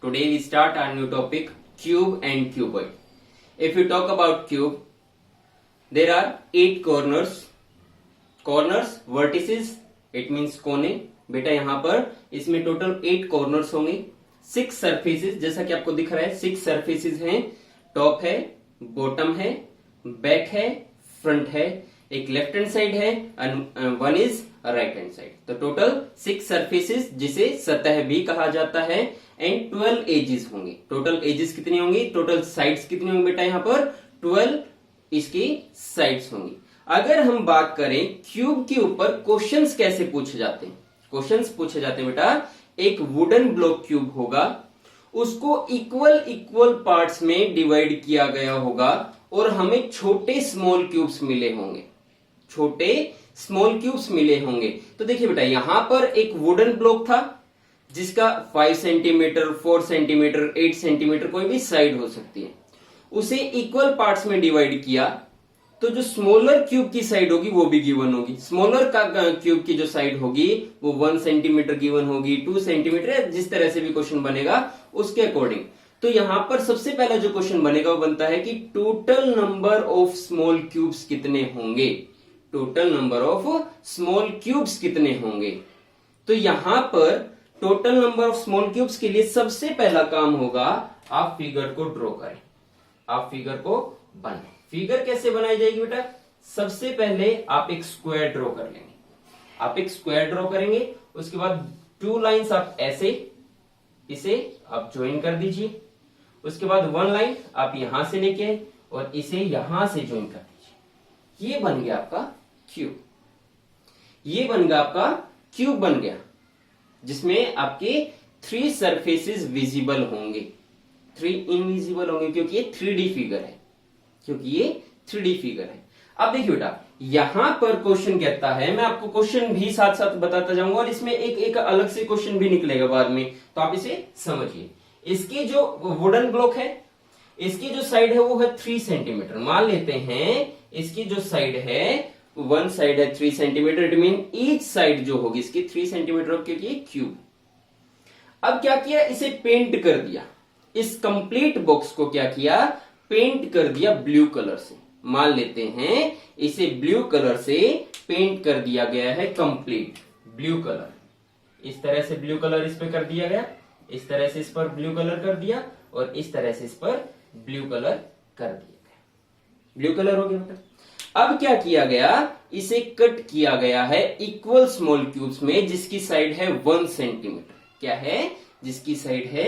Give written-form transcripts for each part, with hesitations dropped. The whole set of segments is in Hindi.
Today we start our new topic, cube and cuboid. If you talk about cube, there are 8 corners. Corners, vertices, it means कोने. बेटा यहाँ पर इसमें टोटल 8 कॉर्नर्स होंगे. 6 सरफेसेस, जैसा कि आपको दिख रहा है 6 सरफेसेस हैं. टॉप है, बॉटम है, बैक है, फ्रंट है, एक लेफ्ट हैंड साइड है and one is right hand side. तो टोटल 6 सरफेसेस जिसे सतह भी कहा जाता है एंड 12 एजेस होंगे. टोटल एजेस कितनी होंगी, टोटल साइड्स कितनी होंगी बेटा यहाँ पर 12 इसकी साइड्स होंगी. अगर हम बात करें क्यूब के ऊपर क्वेश्चंस कैसे पूछे जाते हैं, क्वेश्चंस पूछे जाते हैं बेटा. एक वुडन ब्लॉक क्यूब होगा, उसको इक्वल पार्ट्स में डिवाइड किया गया होगा और हमें छोटे स्मॉल क्यूब्स मिले होंगे. छोटे स्मॉल क्यूब्स मिले होंगे. तो देखिए बेटा यहां पर एक वुडन ब्लॉक था जिसका 5 सेंटीमीटर, 4 सेंटीमीटर, 8 सेंटीमीटर कोई भी साइड हो सकती है. उसे इक्वल पार्ट्स में डिवाइड किया तो जो स्मॉलर क्यूब की साइड होगी वो भी गिवन होगी. स्मॉलर का क्यूब की जो साइड होगी वो 1 सेंटीमीटर गिवन होगी, 2 सेंटीमीटर, जिस तरह से भी क्वेश्चन बनेगा उसके अकॉर्डिंग. तो यहां पर सबसे पहला जो क्वेश्चन बनेगा वो बनता है कि total number of small cubes कितने होंगे. Total number of small cubes कितने होंगे. तो यहां पर total number of small cubes के लिए सबसे पहला काम होगा आप फिगर को ड्रॉ करें. आप फिगर को बनाएं. फिगर कैसे बनाई जाएगी बेटा, सबसे पहले आप एक स्क्वायर ड्रॉ कर लेंगे. आप एक स्क्वायर ड्रॉ करेंगे, उसके बाद 2 लाइंस आप ऐसे इसे आप ज्वाइन कर दीजिए. उसके बाद 1 लाइन आप यहां से लेके और इसे यहां से ज्वाइन कर दीजिए. ये बन गया आपका क्यूब. ये बन गया आपका क्यूब बन गया जिसमें आपके 3 सरफेसेस विजिबल होंगे, 3 इनविजिबल होंगे क्योंकि ये 3D फिगर है. क्योंकि ये 3D फिगर है. अब देखिए बेटा यहां पर क्वेश्चन कहता है, मैं आपको क्वेश्चन भी साथ साथ बताता जाऊंगा और इसमें एक अलग से क्वेश्चन भी निकलेगा बाद में, तो आप इसे समझिए. इसकी जो वुडन ब्लॉक है इसकी जो साइड है वो है 3 सेंटीमीटर. मान लेते हैं इसकी जो साइड है, वन साइड है 3 centimetre, it mean each side जो होगी इसकी 3 सेंटीमीटर क्योंकि ये क्यूब. अब क्या किया, इसे पेंट कर दिया. इस कंप्लीट बॉक्स को क्या किया, पेंट कर दिया ब्लू कलर से. मान लेते हैं इसे ब्लू कलर से पेंट कर दिया गया है, कंप्लीट ब्लू कलर. इस तरह से ब्लू कलर इस पे कर दिया गया, इस तरह से इस पर ब्लू कलर कर दिया और इस तरह से इस पर ब्लू कलर कर दिया गया. ब्लू कलर हो गया बेटा. अब क्या किया गया, इसे कट किया गया है इक्वल स्मॉल क्यूब्स में जिसकी साइड है 1 सेंटीमीटर. क्या है, जिसकी साइड है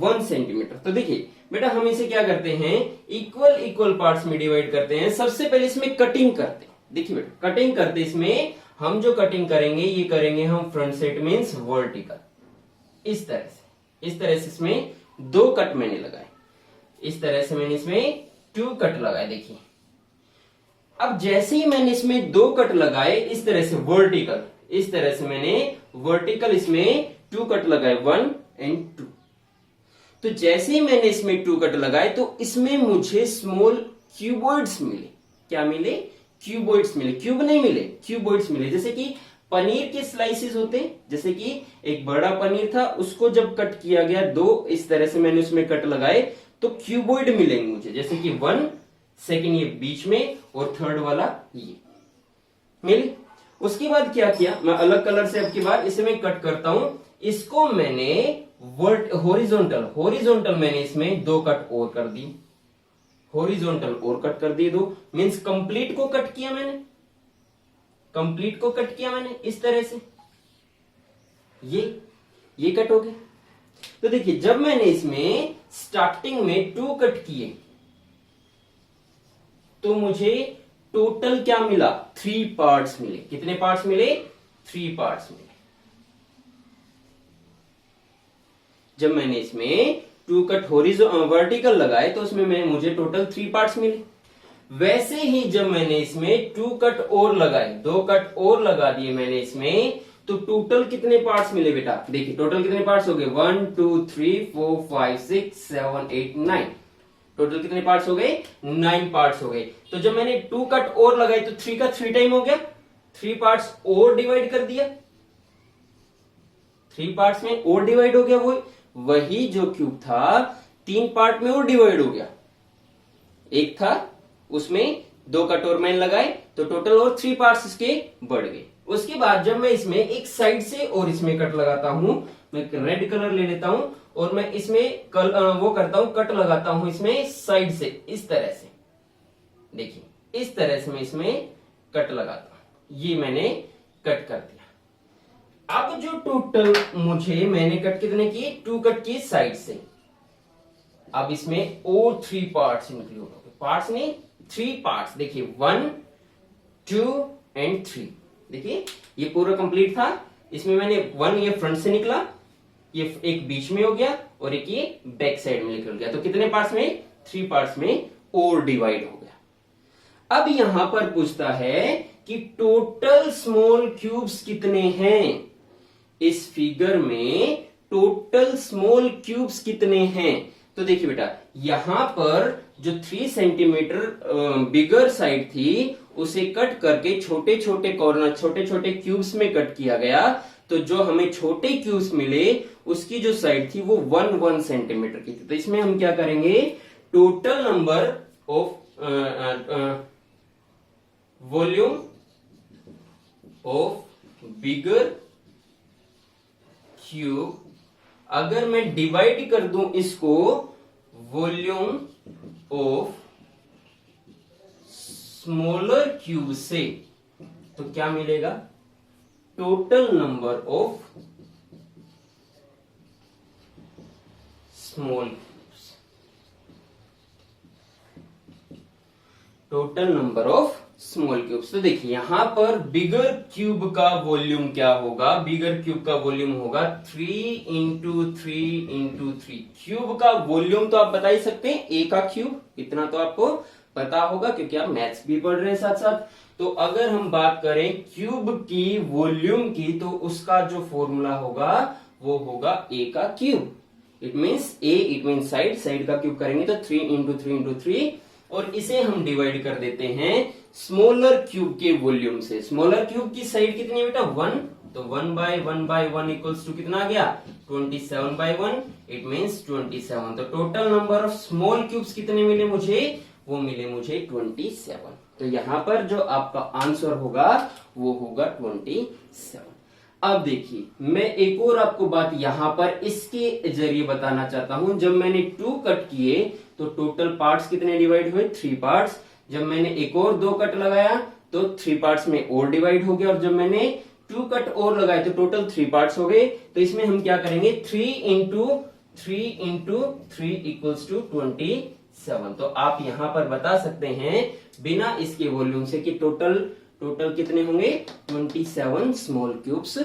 1 सेंटीमीटर. तो देखिए बेटा हम इसे क्या करते हैं, इक्वल पार्ट्स में डिवाइड करते हैं. सबसे पहले इसमें कटिंग करते हैं. देखिए बेटा कटिंग करते, इसमें हम जो कटिंग करेंगे ये करेंगे हम फ्रंट साइड मींस वर्टिकल. इस तरह से इसमें 2 कट मैंने लगाए. इस तरह से मैंने इसमें 2 कट लगाए. देखिए अब जैसे ही मैंने इसमें 2 कट लगाए इस तरह से वर्टिकल, इस तरह से मैंने वर्टिकल इसमें 2 कट लगाए, 1 एंड 2. तो जैसे ही मैंने इसमें 2 कट लगाए तो इसमें मुझे स्मॉल क्यूबॉइड्स मिले. क्या मिले, क्यूबॉइड्स मिले. क्यूब नहीं मिले, क्यूबॉइड्स मिले. जैसे कि पनीर के स्लाइसेस होते हैं, जैसे कि एक बड़ा पनीर था उसको जब कट किया गया 2 इस तरह से मैंने उसमें कट लगाए तो क्यूबॉइड मिलेंगे मुझे. जैसे कि 1, सेकेंड ये बीच में और थर्ड वाला ये मिले. उसके बाद क्या किया, मैं अलग कलर से अब की बार इसे मैं कट करता हूं. इसको मैंने हॉरिजॉन्टल मैंने इसमें 2 कट और कर दी. हॉरिजॉन्टल और कट कर दिए 2, मींस कंप्लीट को कट किया मैंने, कंप्लीट को कट किया मैंने इस तरह से. ये कट हो गया. तो देखिए जब मैंने इसमें स्टार्टिंग में 2 कट किए तो मुझे टोटल क्या मिला, 3 पार्ट्स मिले. कितने पार्ट्स मिले, 3 पार्ट्स मिले. जब मैंने इसमें 2 कट वर्टिकल लगाए तो उसमें मुझे टोटल 3 पार्ट्स मिले. वैसे ही जब मैंने इसमें 2 कट और लगाए, 2 कट और लगा दिए मैंने इसमें, तो टोटल कितने पार्ट्स मिले बेटा. देखिए टोटल कितने पार्ट्स हो गए, 1 2 3 4 5 6 7 8 9. टोटल कितने पार्ट्स हो गए, 9 पार्ट्स हो गए. तो जब मैंने 2 कट और लगाए तो 3 का 3 टाइम हो गया, 3 पार्ट्स और डिवाइड कर दिया, 3 पार्ट्स में और डिवाइड हो गया. वो वही जो क्यूब था 3 पार्ट में और डिवाइड हो गया। एक था, उसमें 2 कट और मैंने लगाए तो टोटल और 3 पार्ट्स इसके बढ़ गए। उसके बाद जब मैं इसमें एक साइड से और इसमें कट लगाता हूं, मैं रेड कलर ले लेता हूं और मैं इसमें वो करता हूं, कट लगाता हूं इसमें साइड से, इस तरह से। देखिए इस तरह से मैं इसमें कट लगाता हूं, ये मैंने कट कर दिया। अब जो टोटल मुझे मैंने कट कितने किए, 2 कट किए साइड से। अब इसमें और 3 पार्ट्स इंक्लूड हो गए, पार्ट्स नहीं 3 पार्ट्स। देखिए 1 2 एंड 3। देखिए ये पूरा कंप्लीट था। इसमें मैंने 1 ये फ्रंट से निकला, ये एक बीच में हो गया और एक ये बैक साइड में निकल गया। तो कितने पार्ट्स में, 3 पार्ट्स में और डिवाइड हो गया। अब यहां पर पूछता है कि टोटल स्मॉल क्यूब्स कितने हैं। इस फिगर में टोटल स्मॉल क्यूब्स कितने हैं। तो देखिए बेटा, यहां पर जो 3 सेंटीमीटर बिगर साइड थी उसे कट करके छोटे छोटे कॉर्नर, छोटे छोटे क्यूब्स में कट किया गया। तो जो हमें छोटे क्यूब्स मिले उसकी जो साइड थी वो 1 सेंटीमीटर की थी। तो इसमें हम क्या करेंगे, total number of volume of bigger cube, अगर मैं डिवाइड कर दूं इसको वॉल्यूम ऑफ स्मॉलर क्यूब से, तो क्या मिलेगा, total number of small cubes. Total number of small cubes. तो देखिए यहां पर बिगर क्यूब का वॉल्यूम क्या होगा, बिगर क्यूब का वॉल्यूम होगा 3 इंटू 3 इंटू 3। क्यूब का वॉल्यूम तो आप बता ही सकते हैं, ए का क्यूब, इतना तो आपको पता होगा क्योंकि आप मैथ्स भी पढ़ रहे हैं साथ साथ। तो अगर हम बात करें क्यूब की वॉल्यूम की, तो उसका जो फॉर्मूला होगा वो होगा ए का cube. It means A, it means side, side का क्यूब करेंगे तो 3 इंटू 3 इंटू 3, और इसे हम डिवाइड कर देते हैं स्मॉलर क्यूब के वॉल्यूम से। स्मॉलर क्यूब की साइड कितनी है बेटा, 1, तो 1/1/1 इक्वल्स टू कितना आ गया, 27/1। It means 27। तो total number of small cubes कितने मिले मुझे, वो मिले मुझे 27। तो यहां पर जो आपका आंसर होगा वो होगा 27। अब देखिए मैं एक और आपको बात यहां पर इसके जरिए बताना चाहता हूं। जब मैंने 2 कट किए तो टोटल पार्ट्स कितने डिवाइड हुए, 3 पार्ट्स। जब मैंने एक और 2 कट लगाया तो 3 पार्ट्स में और डिवाइड हो गया, और जब मैंने 2 कट और लगाए तो टोटल 3 पार्ट्स हो गए। तो इसमें हम क्या करेंगे, 3 इंटू 3 इक्वल्स टू 27। तो आप यहां पर बता सकते हैं बिना इसके वॉल्यूम से कि टोटल कितने होंगे, 27 स्मॉल क्यूब्स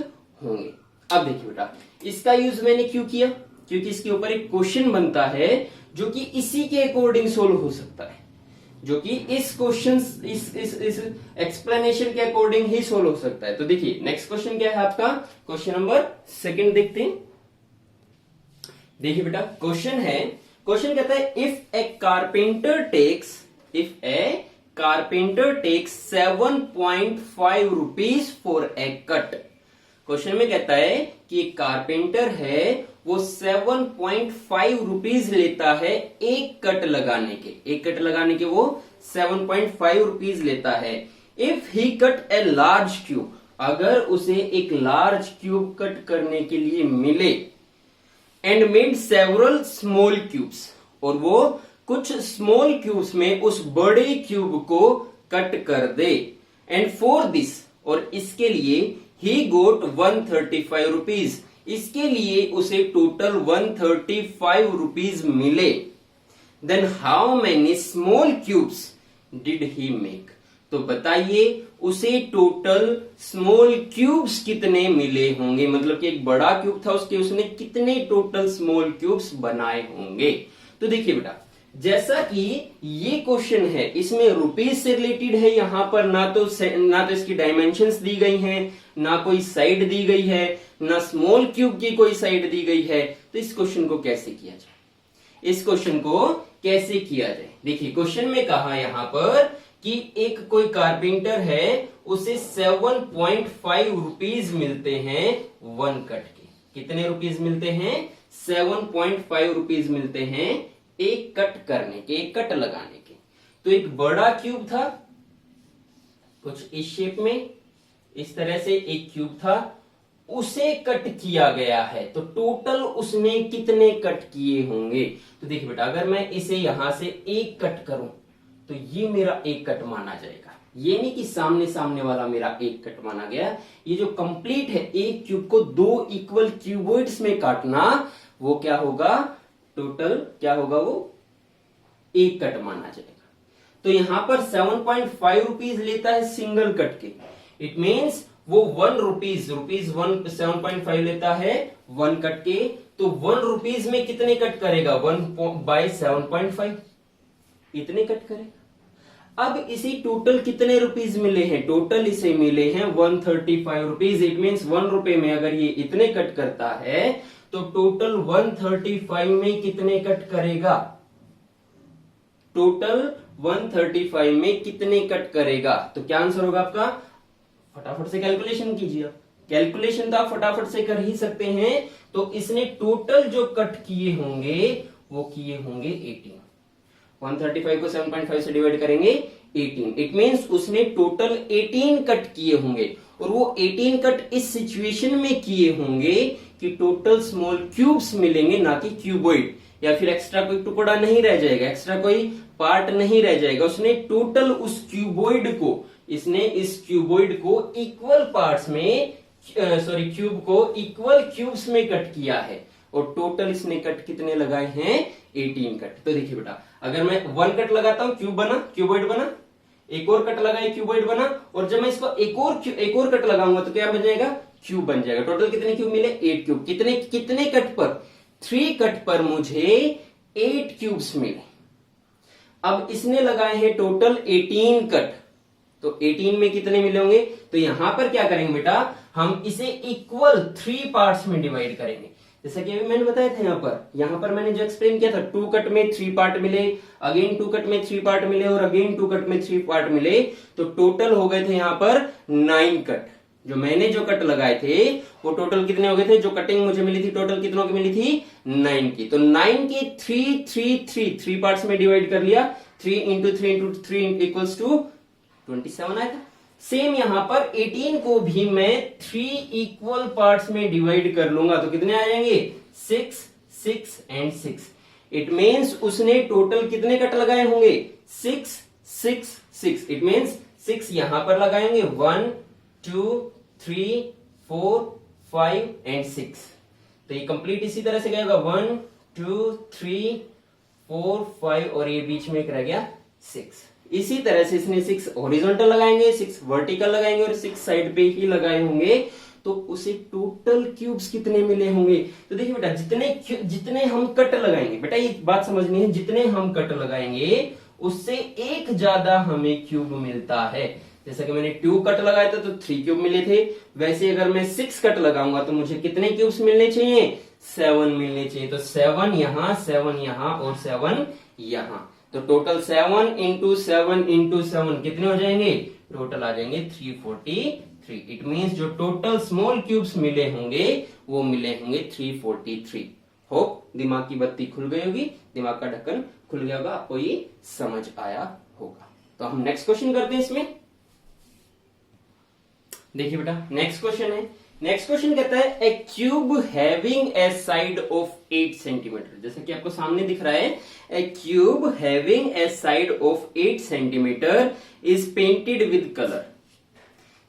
होंगे। अब देखिए बेटा, इसका यूज मैंने क्यों किया, क्योंकि इसके ऊपर एक क्वेश्चन बनता है जो कि इसी के अकॉर्डिंग सोल्व हो सकता है, जो कि इस क्वेश्चन इस एक्सप्लेनेशन के अकॉर्डिंग ही सोल्व हो सकता है। तो देखिए नेक्स्ट क्वेश्चन क्या है आपका, क्वेश्चन नंबर 2 देखते हैं। देखिए बेटा क्वेश्चन है, क्वेश्चन कहता है if a carpenter takes 7.5 rupees for a cut. Question में कहता है कि एक कारपेंटर है वो 7.5 रुपीज लेता है एक कट लगाने के वो 7.5 रुपीज लेता है। If he cut a large cube, अगर उसे एक लार्ज क्यूब कट करने के लिए मिले, and made several small cubes, और वो कुछ स्मॉल क्यूब्स में उस बड़े क्यूब को कट कर दे, एंड फॉर दिस, और इसके लिए ही गोट 135 रुपीज, इसके लिए उसे टोटल 135 रुपीज मिले, then how many small cubes did he make. तो बताइए उसे टोटल स्मॉल क्यूब्स कितने मिले होंगे, मतलब कि एक बड़ा क्यूब था उसने कितने टोटल स्मॉल क्यूब्स बनाए होंगे। तो देखिए बेटा, जैसा कि ये क्वेश्चन है इसमें रुपीज से रिलेटेड है, यहां पर ना तो इसकी डायमेंशंस दी गई हैं, ना कोई साइड दी गई है, ना स्मॉल क्यूब की कोई साइड दी गई है। तो इस क्वेश्चन को कैसे किया जाए, देखिए क्वेश्चन में कहा यहां पर कि एक कोई कारपेंटर है उसे 7.5 रुपीज मिलते हैं 1 कट के। कितने रुपीज मिलते हैं, 7.5 रुपीज मिलते हैं एक कट करने के, एक कट लगाने के। तो एक बड़ा क्यूब था कुछ इस शेप में, इस तरह से एक क्यूब था, उसे कट किया गया है। तो टोटल उसने कितने कट किए होंगे? तो देखिए बेटा, अगर मैं इसे यहां से एक कट करूं तो ये मेरा एक कट माना जाएगा। ये नहीं कि सामने सामने वाला मेरा एक कट माना गया। ये जो कंप्लीट है एक क्यूब को दो इक्वल क्यूबॉइड्स में काटना, वो क्या होगा? टोटल क्या होगा? वो एक कट माना जाएगा। तो यहां पर 7.5 रुपीज लेता है सिंगल कट के। इट मीन्स वो 1 रुपीज 7.5 लेता है 1 कट के। तो 1 रुपीज में कितने कट करेगा? 1/7.5 इतने कट करेगा। अब इसे टोटल कितने रुपीज मिले हैं? टोटल इसे मिले हैं 135 रुपीज। इट मीन्स 1 रुपए में अगर ये इतने कट करता है तो टोटल 135 में कितने कट करेगा? टोटल 135 में कितने कट करेगा? तो क्या आंसर होगा आपका? फटाफट से कैलकुलेशन कीजिए। कैलकुलेशन तो आप फटाफट से कर ही सकते हैं। तो इसने टोटल जो कट किए होंगे वो किए होंगे 18। 135 को 7.5 से डिवाइड करेंगे 18। इट मीन्स उसने टोटल 18 कट किए होंगे। और वो 18 कट इस सिचुएशन में किए होंगे कि टोटल स्मॉल क्यूब्स मिलेंगे, ना कि क्यूबॉइड, या फिर एक्स्ट्रा कोई टुकड़ा नहीं रह जाएगा, एक्स्ट्रा कोई पार्ट नहीं रह जाएगा। उसने टोटल उस क्यूबॉइड को, इसने इस क्यूबॉइड को इक्वल पार्ट्स में, क्यूब को इक्वल क्यूब्स में कट किया है। और टोटल इसने कट कितने लगाए हैं? 18 कट। तो देखिए बेटा, अगर मैं 1 कट लगाता हूं क्यूब बना, क्यूबॉइड बना, एक और कट लगाए क्यूबॉइड बना, और जब मैं इसको एक और कट लगाऊंगा तो क्या बन जाएगा? क्यूब बन जाएगा। टोटल कितने क्यूब मिले? 8 क्यूब। कितने कट पर? 3 कट पर मुझे 8 क्यूब्स मिले। अब इसने लगाए हैं टोटल 18 कट, तो 18 में कितने मिले होंगे? तो यहां पर क्या करेंगे बेटा, हम इसे इक्वल 3 पार्ट्स में डिवाइड करेंगे। जैसा कि अभी मैंने बताया था, यहां पर मैंने जो एक्सप्लेन किया था, 2 कट में 3 पार्ट मिले, अगेन 2 कट में 3 पार्ट मिले, और अगेन 2 कट में 3 पार्ट मिले। तो टोटल हो गए थे यहां पर 9 कट। जो मैंने जो कट लगाए थे वो टोटल कितने हो गए थे? जो कटिंग मुझे मिली थी टोटल कितनों की मिली थी? 9 की। तो 9 की 3 पार्ट्स में डिवाइड कर लिया। 3 इंटू 3 इंटू 3 इक्वल्स टू 27 आया था। सेम यहां पर 18 को भी मैं 3 इक्वल पार्ट्स में डिवाइड कर लूंगा तो कितने आ जाएंगे? 6, 6 एंड 6। इट मीन्स उसने टोटल कितने कट लगाए होंगे? 6, 6, 6। इट मीन्स 6 यहां पर लगाएंगे, 1, 2, 3, 4, 5 एंड 6। तो ये कंप्लीट इसी तरह से गएगा, 1, 2, 3, 4, 5, और ये बीच में एक रह गया 6। इसी तरह से इसने 6 हॉरिजॉन्टल लगाएंगे, 6 वर्टिकल लगाएंगे, और 6 साइड पे ही लगाए होंगे। तो उसे टोटल क्यूब्स कितने मिले होंगे? तो देखिए बेटा, जितने हम कट लगाएंगे, बेटा ये बात समझनी है, जितने हम कट लगाएंगे उससे एक ज्यादा हमें क्यूब मिलता है। जैसा कि मैंने 2 कट लगाए थे तो 3 क्यूब मिले थे, वैसे अगर मैं 6 कट लगाऊंगा तो मुझे कितने क्यूब्स मिलने चाहिए? 7 मिलने चाहिए। तो 7 यहां, 7 यहां और 7 यहां। तो टोटल 7 इंटू 7 इंटू 7 कितने हो जाएंगे? टोटल आ जाएंगे 343। इट मीन्स जो टोटल स्मॉल क्यूब्स मिले होंगे वो मिले होंगे 343। होप दिमाग की बत्ती खुल गई होगी, दिमाग का ढक्कन खुल गया होगा, आपको ये समझ आया होगा। तो हम नेक्स्ट क्वेश्चन करते हैं इसमें। देखिए बेटा, नेक्स्ट क्वेश्चन है। नेक्स्ट क्वेश्चन कहता है a cube having a side of 8 centimetre. जैसे कि आपको सामने दिख रहा है, a cube having a side of 8 centimetre is painted with colour.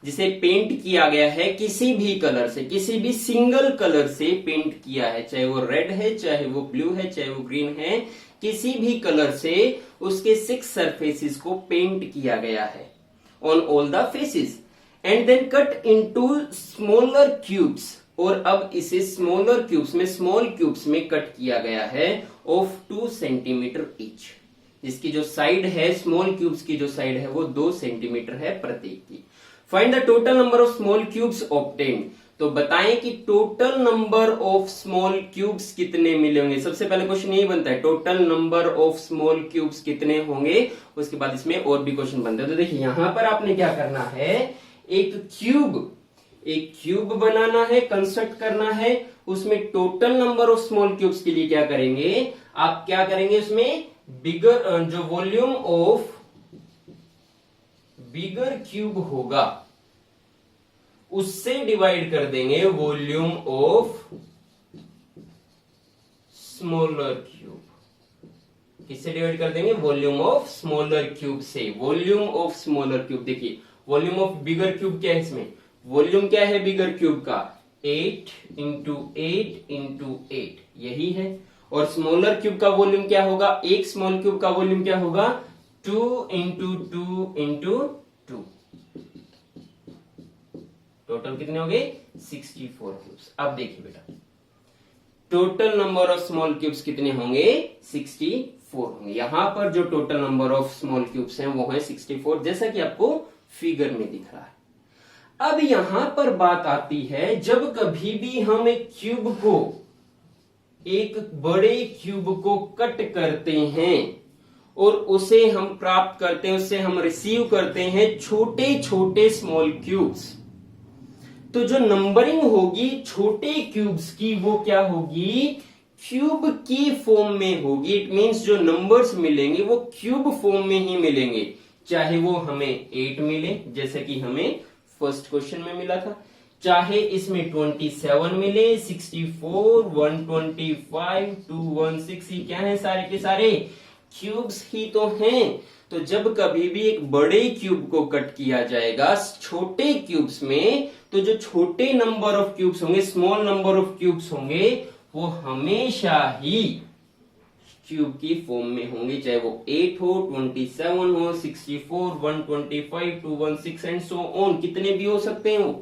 जिसे पेंट किया गया है किसी भी कलर से, किसी भी सिंगल कलर से पेंट किया है, चाहे वो रेड है, चाहे वो ब्लू है, चाहे वो ग्रीन है, किसी भी कलर से उसके 6 सरफेसेस को पेंट किया गया है on all the faces, and then cut into smaller cubes. और अब इसे स्मॉलर क्यूब्स में, स्मॉल क्यूब्स में कट किया गया है ऑफ 2 सेंटीमीटर ईच। जिसकी जो साइड है, स्मॉल क्यूब्स की जो साइड है वो 2 सेंटीमीटर है प्रत्येक की। Find the total number of small cubes obtained. तो बताएं कि total number of small cubes कितने मिले होंगे। सबसे पहले क्वेश्चन यही बनता है, total number of small cubes कितने होंगे। उसके बाद इसमें और भी क्वेश्चन बनते हैं। तो देखिए यहां पर आपने क्या करना है, एक एक क्यूब बनाना है, कंस्ट्रक्ट करना है, उसमें total number of small cubes के लिए क्या करेंगे, आप क्या करेंगे, उसमें बिगर जो वॉल्यूम ऑफ बिगर क्यूब होगा उससे डिवाइड कर देंगे वॉल्यूम ऑफ स्मॉलर क्यूब। किससे डिवाइड कर देंगे, वॉल्यूम ऑफ स्मॉलर क्यूब से। वॉल्यूम ऑफ स्मॉलर क्यूब, देखिए वॉल्यूम ऑफ बिगर क्यूब क्या है, इसमें वॉल्यूम क्या है बिगर क्यूब का, 8 इंटू 8 इंटू 8 यही है। और स्मॉलर क्यूब का वॉल्यूम क्या होगा, एक स्मॉल क्यूब का वॉल्यूम क्या होगा, 2 इंटू 2 इंटू 2। टोटल कितने हो गए, 64 क्यूब्स। अब देखिए बेटा, total number of small cubes कितने होंगे, 64 होंगे। यहां पर जो total number of small cubes हैं वो है 64, जैसा कि आपको फिगर में दिख रहा है। अब यहां पर बात आती है, जब कभी भी हम एक क्यूब को, एक बड़े क्यूब को कट करते हैं और उसे हम प्राप्त करते हैं, उससे हम रिसीव करते हैं छोटे छोटे स्मॉल क्यूब्स, तो जो नंबरिंग होगी छोटे क्यूब्स की वो क्या होगी, क्यूब की फॉर्म में होगी। इट मींस जो नंबर्स मिलेंगे वो क्यूब फॉर्म में ही मिलेंगे, चाहे वो हमें 8 मिले जैसे कि हमें फर्स्ट क्वेश्चन में मिला था, चाहे इसमें 27 मिले, 64, 125, 216, ये क्या है, सारे के सारे क्यूब्स ही तो हैं। तो जब कभी भी एक बड़े क्यूब को कट किया जाएगा छोटे क्यूब्स में, तो जो छोटे नंबर ऑफ क्यूब्स होंगे, स्मॉल नंबर ऑफ क्यूब्स होंगे, वो हमेशा ही क्यूब की फॉर्म में होंगे, चाहे वो 8 हो, 27 हो, 64, 125, 216 एंड सो ऑन, कितने भी हो सकते हैं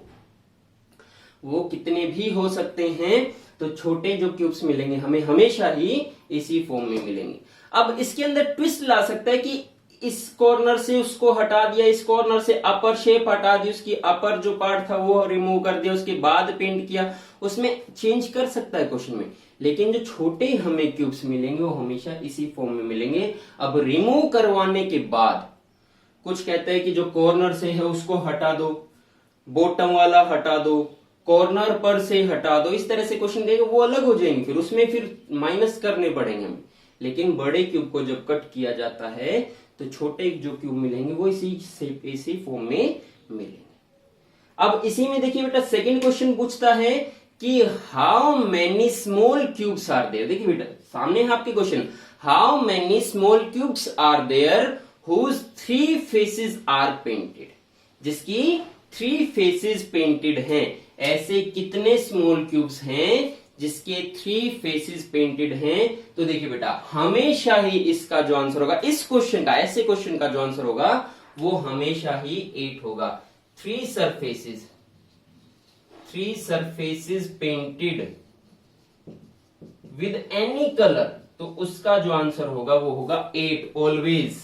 वो कितने भी हो सकते हैं। तो छोटे जो क्यूब्स मिलेंगे हमें हमेशा ही इसी फॉर्म में मिलेंगे। अब इसके अंदर ट्विस्ट ला सकता है कि इस कॉर्नर से उसको हटा दिया, इस कॉर्नर से अपर शेप हटा दी, उसकी अपर जो पार्ट था वो रिमूव कर दिया, उसके बाद पेंट किया, उसमें चेंज कर सकता है क्वेश्चन में। लेकिन जो छोटे हमें क्यूब्स मिलेंगे वो हमेशा इसी फॉर्म में मिलेंगे। अब रिमूव करवाने के बाद कुछ कहते हैं कि जो कॉर्नर से है उसको हटा दो, बॉटम वाला हटा दो, कॉर्नर पर से हटा दो, इस तरह से क्वेश्चन देगा, वो अलग हो जाएंगे, फिर उसमें फिर माइनस करने पड़ेंगे हमें। लेकिन बड़े क्यूब को जब कट किया जाता है तो छोटे जो क्यूब मिलेंगे वो इसी फॉर्म में मिलेंगे। अब इसी में देखिए बेटा सेकंड क्वेश्चन पूछता है कि how many small cubes are there. देखिए बेटा सामने है आपके question, how many small cubes are there whose 3 faces are painted, जिसकी 3 फेसेस पेंटेड हैं। ऐसे कितने स्मॉल क्यूब्स हैं जिसके 3 फेसेस पेंटेड हैं। तो देखिए बेटा हमेशा ही इसका जो आंसर होगा, इस क्वेश्चन का, ऐसे क्वेश्चन का जो आंसर होगा वो हमेशा ही 8 होगा। 3 surfaces painted with any colour, तो उसका जो आंसर होगा वो होगा 8 ऑलवेज।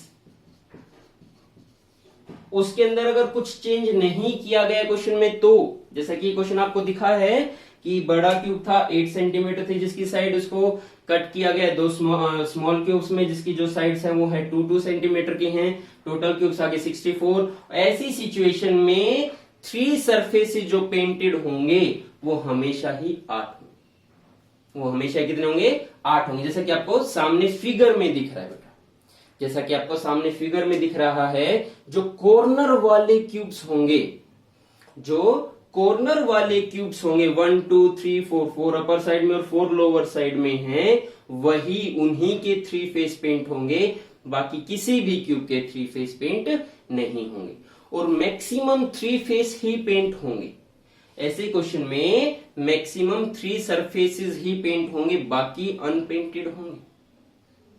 उसके अंदर अगर कुछ चेंज नहीं किया गया क्वेश्चन में, तो जैसा कि क्वेश्चन आपको दिखा है कि बड़ा क्यूब था 8 सेंटीमीटर थी जिसकी साइड, उसको कट किया गया 2 स्मॉल क्यूब्स में जिसकी जो साइड्स हैं वो है 2 सेंटीमीटर की हैं, टोटल क्यूब्स आगे 64। ऐसी सिचुएशन में 3 सरफेसेस जो पेंटेड होंगे वो हमेशा ही 8 होंगे। वो हमेशा कितने होंगे, 8 होंगे, जैसा कि आपको सामने फिगर में दिख रहा है बेटा, जैसा कि आपको सामने फिगर में दिख रहा है। जो कॉर्नर वाले क्यूब्स होंगे, जो कॉर्नर वाले क्यूब्स होंगे 1 2 3 4, 4 अपर साइड में और 4 लोअर साइड में हैं, वही उन्हीं के 3 फेस पेंट होंगे, बाकी किसी भी क्यूब के 3 फेस पेंट नहीं होंगे। और मैक्सिमम 3 फेस ही पेंट होंगे। ऐसे क्वेश्चन में मैक्सिमम 3 सरफेसेस ही पेंट होंगे, बाकी अनपेंटेड होंगे।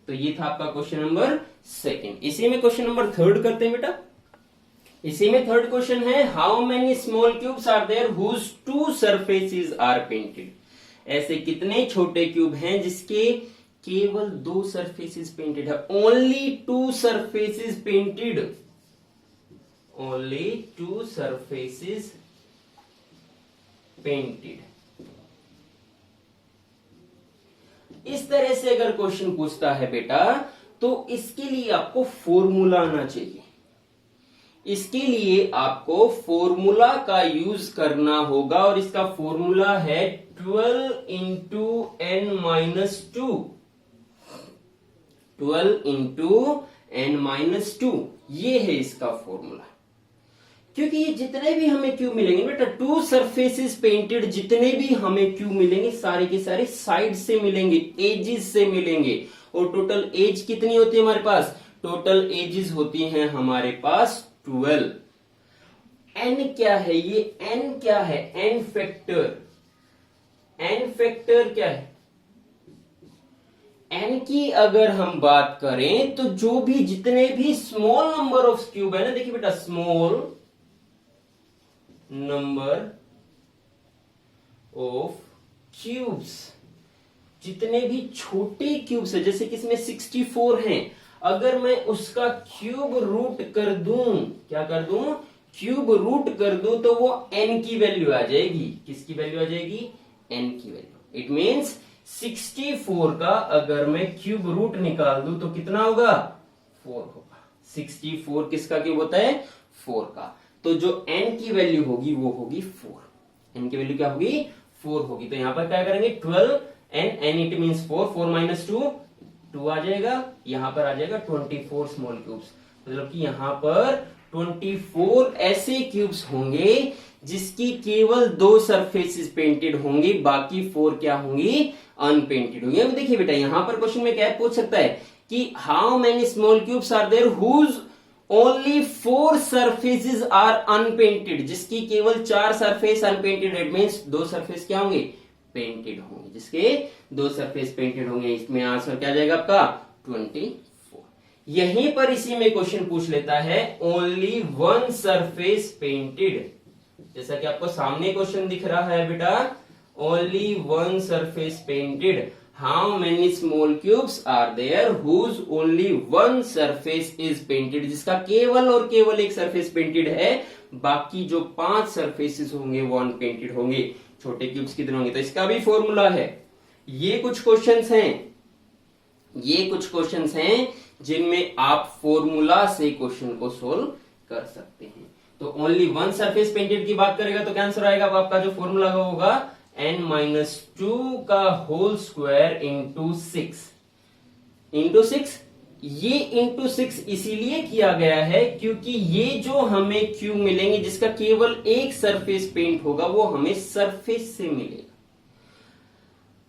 तो ये था आपका क्वेश्चन नंबर 2। इसी में क्वेश्चन नंबर 3 करते हैं बेटा। इसी में थर्ड क्वेश्चन है, how many small cubes are there whose 2 surfaces are painted. ऐसे कितने छोटे क्यूब हैं जिसके केवल 2 सरफेसेस पेंटेड है। Only 2 surfaces painted, only 2 surfaces painted. इस तरह से अगर क्वेश्चन पूछता है बेटा, तो इसके लिए आपको फॉर्मूला आना चाहिए। इसके लिए आपको फॉर्मूला का यूज करना होगा और इसका फॉर्मूला है 12 into N minus two. 12 into N minus two, ये है इसका फॉर्मूला। क्योंकि ये जितने भी हमें क्यूब मिलेंगे बेटा, टू सरफेसेस पेंटेड जितने भी हमें क्यूब मिलेंगे सारे के सारे साइड से मिलेंगे, एजिस से मिलेंगे। और टोटल एज कितनी होती है हमारे पास? टोटल एजिस होती हैं हमारे पास 12। एन क्या है? ये एन क्या है? N factor. एन फैक्टर क्या है? एन की अगर हम बात करें तो जो भी जितने भी स्मॉल नंबर ऑफ क्यूब है ना, देखिए बेटा, स्मॉल नंबर ऑफ क्यूब्स, जितने भी छोटे क्यूब्स है, जैसे कि इसमें 64 हैं, अगर मैं उसका क्यूब रूट कर दूं, क्या कर दूं? क्यूब रूट कर दूं, तो वो एन की वैल्यू आ जाएगी। किसकी वैल्यू आ जाएगी? एन की वैल्यू। इट मींस 64 का अगर मैं क्यूब रूट निकाल दूं तो कितना होगा? 4 होगा। 64 किसका क्यूब होता है? 4 का। तो जो n की वैल्यू होगी वो होगी 4। n की वैल्यू क्या होगी? 4 होगी। तो यहां पर क्या करेंगे? 12 n इट मींस 4, 4 माइनस 2 आ जाएगा। यहां पर आ जाएगा 24 स्मॉल क्यूब्स। मतलब कि यहां पर 24 ऐसे क्यूब्स होंगे जिसकी केवल 2 सरफेसेस पेंटेड होंगी, बाकी 4 क्या होंगी? अनपेंटेड होंगी। अब देखिए बेटा, यहां पर क्वेश्चन में क्या पूछ सकता है कि how many small cubes are there whose only 4 surfaces are unpainted, जिसकी केवल 4 surface unpainted. It means 2 surface क्या होंगे? पेंटेड होंगे, जिसके 2 सरफेस पेंटेड होंगे। इसमें आंसर क्या जाएगा आपका? 24। यहीं पर इसी में क्वेश्चन पूछ लेता है ओनली 1 सरफेस पेंटेड। जैसा कि आपको सामने क्वेश्चन दिख रहा है बेटा, only 1 surface painted, how many small cubes are there whose only 1 surface is painted, जिसका केवल और केवल एक सरफेस पेंटेड है, बाकी जो 5 सरफेसेस होंगे वो अनपेंटेड होंगे। छोटे क्यूब्स कितने होंगे? तो इसका भी फॉर्मूला है। ये कुछ क्वेश्चंस हैं जिनमें आप फॉर्मूला से क्वेश्चन को सोल्व कर सकते हैं। तो ओनली 1 सरफेस पेंटेड की बात करेगा तो क्या आंसर आएगा? अब आपका जो फॉर्मूला होगा n-2 का होल स्क्वायर इंटू 6। ये इंटू 6 इसीलिए किया गया है क्योंकि ये जो हमें क्यूब मिलेंगे जिसका केवल एक सरफेस पेंट होगा वो हमें सरफेस से मिलेगा।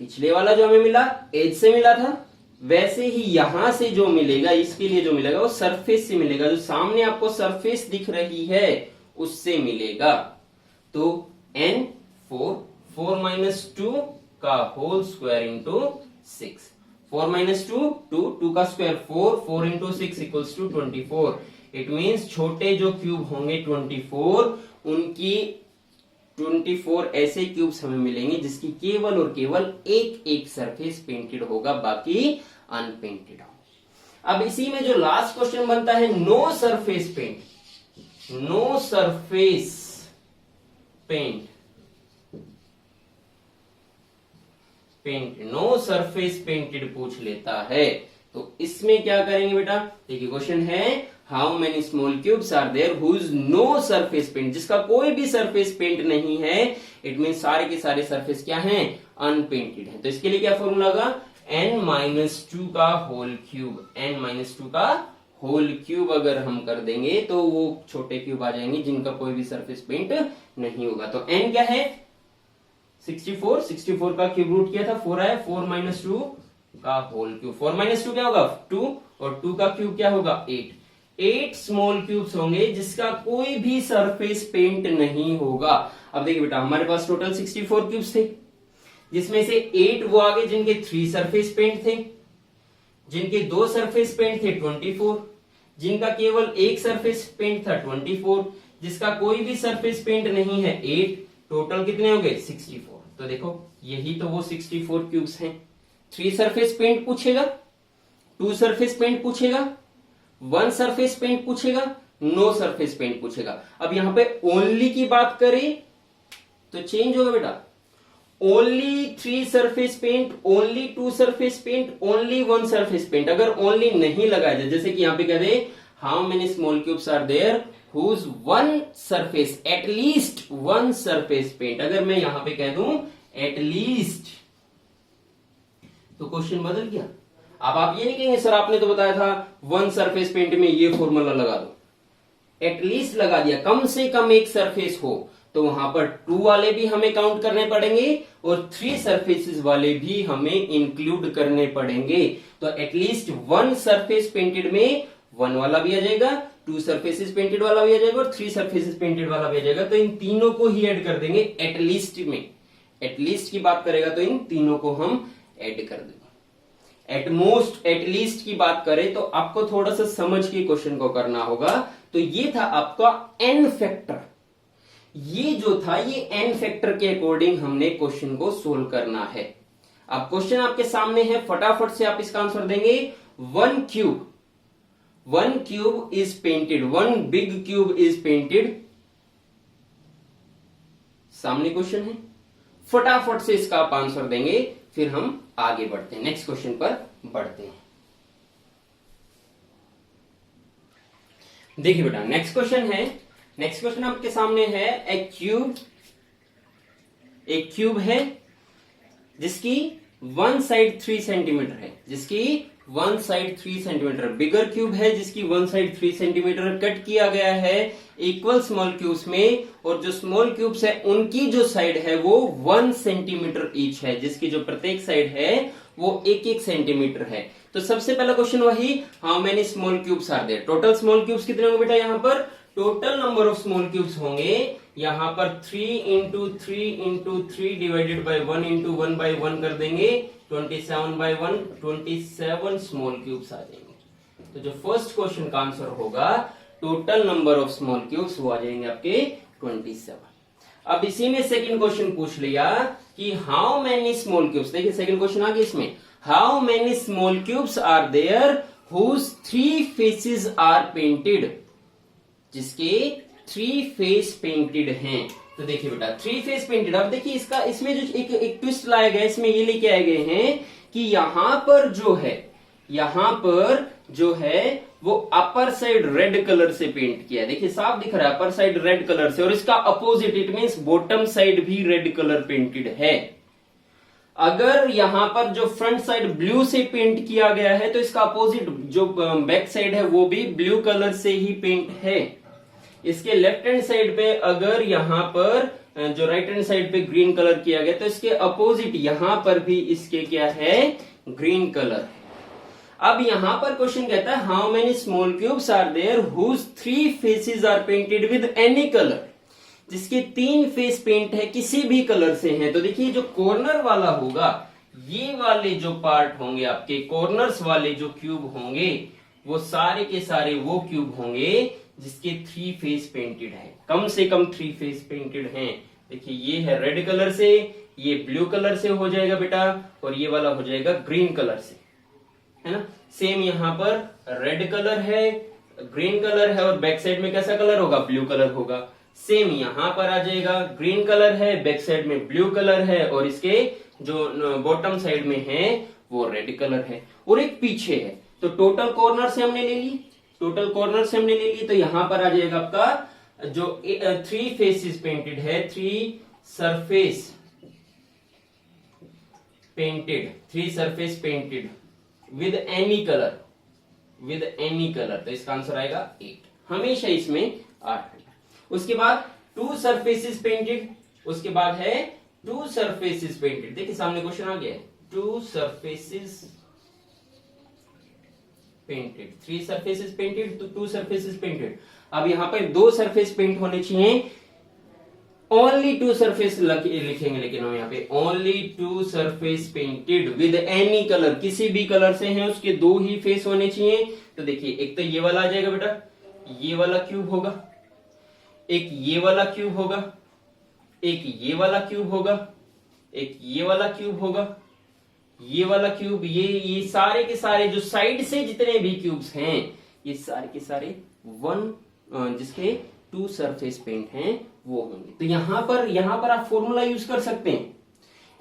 पिछले वाला जो हमें मिला एज से मिला था, वैसे ही यहां से जो मिलेगा, इसके लिए जो मिलेगा वो सरफेस से मिलेगा। जो सामने आपको सरफेस दिख रही है उससे मिलेगा। तो n 4 माइनस 2 का होल स्क्वायर इंटू 6। 4 माइनस 2 का square 4 into 6 equals to 24। It means छोटे जो क्यूब होंगे 24, उनकी 24 ऐसे क्यूब्स हमें मिलेंगे जिसकी केवल और केवल एक सरफेस पेंटेड होगा, बाकी अनपेंटेड होगा। अब इसी में जो लास्ट क्वेश्चन बनता है, नो सरफेस पेंटेड पूछ लेता है। तो इसमें क्या करेंगे बेटा? देखिए क्वेश्चन है how many small cubes are there whose no surface paint, जिसका कोई भी सरफेस पेंट नहीं है। इट मीन सारे के सारे सरफेस क्या हैं? अनपेंटेड है। तो इसके लिए क्या फॉर्मूला होगा? n-2 का होल क्यूब। n-2 का होल क्यूब अगर हम कर देंगे तो वो छोटे क्यूब आ जाएंगे जिनका कोई भी सरफेस पेंट नहीं होगा। तो n क्या है? 64 का क्यूब रूट किया था 4 आया। 4 माइनस 2 का होल क्यूब। 4 माइनस 2 क्या होगा? 2, और 2 का क्यूब क्या होगा? 8 स्मॉल क्यूब्स होंगे जिसका कोई भी सरफेस पेंट नहीं होगा। अब देखिए बेटा, हमारे पास टोटल 64 क्यूब्स थे, जिसमें से 8 वो आगे जिनके 3 सरफेस पेंट थे, जिनके 2 सरफेस पेंट थे 24, जिनका केवल एक सरफेस पेंट था 24, जिसका कोई भी सरफेस पेंट नहीं है 8। टोटल कितने हो गए? 64। तो देखो यही तो वो 64 क्यूब्स हैं। 3 सरफेस पेंट पूछेगा, 2 सरफेस पेंट पूछेगा, 1 सरफेस पेंट पूछेगा, नो सरफेस पेंट पूछेगा। अब यहां पे ओनली की बात करें तो चेंज होगा बेटा। Only 3 surface paint, only 2 surface paint, only 1 surface paint. अगर ओनली नहीं लगाया जाए, जैसे कि यहां पे कह दे how many small cubes are there whose one surface, at least one surface paint. अगर मैं यहां पे कह दूं एटलीस्ट तो क्वेश्चन बदल गया। अब आप ये नहीं कहेंगे सर आपने तो बताया था वन सरफेस पेंट में ये फॉर्मूला लगा दो, एटलीस्ट लगा दिया, कम से कम एक सरफेस हो, तो वहां पर 2 वाले भी हमें काउंट करने पड़ेंगे और 3 सरफेसेस वाले भी हमें इंक्लूड करने पड़ेंगे। तो एटलीस्ट वन सरफेस पेंटेड में 1 वाला भी आ जाएगा, 2 सरफेसेस पेंटेड वाला भी आ जाएगा और 3 सरफेसेस पेंटेड वाला भी आ जाएगा। तो इन तीनों को ही ऐड कर देंगे एटलीस्ट में। एटलीस्ट की बात करेगा तो इन तीनों को हम ऐड कर देंगे। एटमोस्ट एटलीस्ट की बात करें तो आपको थोड़ा सा समझ के क्वेश्चन को करना होगा। तो ये था आपका एन फैक्टर, ये जो था ये एन फैक्टर के अकॉर्डिंग हमने क्वेश्चन को सोल्व करना है। अब क्वेश्चन आपके सामने है, फटाफट से आप इसका आंसर देंगे। 1 cube is painted, 1 big cube is painted, सामने क्वेश्चन है, फटाफट से इसका आप आंसर देंगे, फिर हम आगे बढ़ते हैं, नेक्स्ट क्वेश्चन पर बढ़ते हैं। देखिए बेटा नेक्स्ट क्वेश्चन है, नेक्स्ट क्वेश्चन आपके सामने है। एक क्यूब है जिसकी वन साइड 3 सेंटीमीटर है, जिसकी वन साइड 3 सेंटीमीटर, बिगर क्यूब है जिसकी वन साइड 3 सेंटीमीटर कट किया गया है इक्वल स्मॉल क्यूब्स में, और जो स्मॉल क्यूब्स है उनकी जो साइड है वो 1 सेंटीमीटर ईच है, जिसकी जो प्रत्येक साइड है वो 1-1 सेंटीमीटर है। तो सबसे पहला क्वेश्चन वही, how many small cubes are there, total small cubes कितने होंगे बेटा, यहाँ पर total number of small cubes होंगे यहाँ पर 3 into 3 divided by 1 into 1 by 1 कर देंगे, 27 बाई 1, 27 स्मॉल क्यूब्स आ जाएंगे। तो जो फर्स्ट क्वेश्चन का आंसर होगा total number of small cubes वो आ जाएंगे आपके 27। अब इसी में सेकंड क्वेश्चन पूछ लिया कि हाउ मेनी स्मॉल क्यूब्स, देखिए सेकंड क्वेश्चन आ गया इसमें, how many small cubes are there whose 3 faces are painted, जिसके 3 फेस पेंटेड हैं। तो देखिए बेटा 3 फेस पेंटेड, अब देखिए इसका इसमें जो एक ट्विस्ट लाया गया, इसमें ये लेके आए गए हैं कि यहां पर जो है वो अपर साइड रेड कलर से पेंट किया है, देखिए साफ दिख रहा है अपर साइड रेड कलर से, और इसका opposite it means bottom side भी रेड कलर पेंटेड है। अगर यहां पर जो फ्रंट साइड ब्लू से पेंट किया गया है तो इसका अपोजिट जो बैक साइड है वो भी ब्लू कलर से ही पेंट है। इसके लेफ्ट हैंड साइड पे अगर यहां पर जो राइट हैंड साइड पे ग्रीन कलर किया गया तो इसके अपोजिट यहां पर भी इसके क्या है, ग्रीन कलर। अब यहां पर क्वेश्चन कहता है how many small cubes are there whose 3 faces are painted with any colour, जिसके 3 फेस पेंट है किसी भी कलर से हैं। तो देखिए जो कॉर्नर वाला होगा, ये वाले जो पार्ट होंगे आपके कॉर्नर्स वाले जो क्यूब होंगे वो सारे के सारे वो क्यूब होंगे जिसके 3 फेस पेंटेड है, कम से कम 3 फेस पेंटेड हैं। देखिए ये है रेड कलर से, ये ब्लू कलर से हो जाएगा बेटा, और ये वाला हो जाएगा ग्रीन कलर से, है ना। सेम यहाँ पर रेड कलर है, ग्रीन कलर है, और बैक साइड में कैसा कलर होगा, ब्लू कलर होगा। सेम यहाँ पर आ जाएगा, ग्रीन कलर है, बैक साइड में ब्लू कलर है, और इसके जो बॉटम साइड में है वो रेड कलर है, और एक पीछे है। तो टोटल कॉर्नर से हमने ले ली, टोटल कॉर्नर से हमने ले ली, तो यहां पर आ जाएगा आपका जो 3 फेसेस पेंटेड है, 3 surface painted with any colour, तो इसका आंसर आएगा 8, हमेशा इसमें 8। उसके बाद 2 सरफेसेस पेंटेड, उसके बाद है 2 सरफेसेस पेंटेड, देखिए सामने क्वेश्चन आ गया है, 2 सरफेसेस पेंटेड, 3 सरफेसेस पेंटेड तो 2 सरफेसेस पेंटेड। अब यहां पर 2 सरफेस पेंट होने चाहिए, ओनली 2 सरफेस लिखेंगे, लेकिन हम यहाँ पे only 2 surface painted with any colour, किसी भी कलर से हैं उसके 2 ही फेस होने चाहिए। तो देखिए एक तो ये वाला आ जाएगा बेटा, ये वाला क्यूब होगा, एक ये वाला क्यूब होगा, एक ये वाला क्यूब होगा, एक ये वाला क्यूब होगा, ये वाला क्यूब, ये सारे के सारे जो साइड से जितने भी क्यूब्स हैं ये सारे के सारे जिसके 2 सरफेस पेंट हैं वो होंगे। तो यहां पर आप फॉर्मूला यूज कर सकते हैं,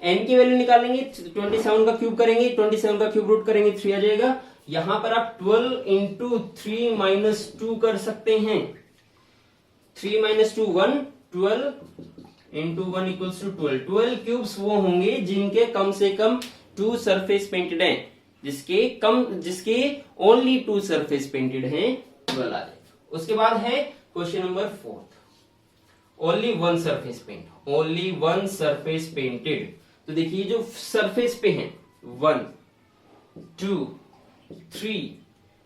एन की वैल्यू निकालेंगे, 27 का क्यूब करेंगे, 27 का क्यूब रूट करेंगे 3 आ जाएगा। यहां पर आप 12 इंटू 3 माइनस 2 कर सकते हैं, 3 minus 2 1, 12 into 1 equals to 12। 12 cubes वो होंगे जिनके कम से कम 2 सरफेस पेंटेड हैं, जिसके ओनली 2 सरफेस पेंटेड हैं, 12 आ जाएगा। उसके बाद है question number 4, only 1 surface paint, only 1 surface painted. तो देखिए जो सरफेस पे हैं 1 2 3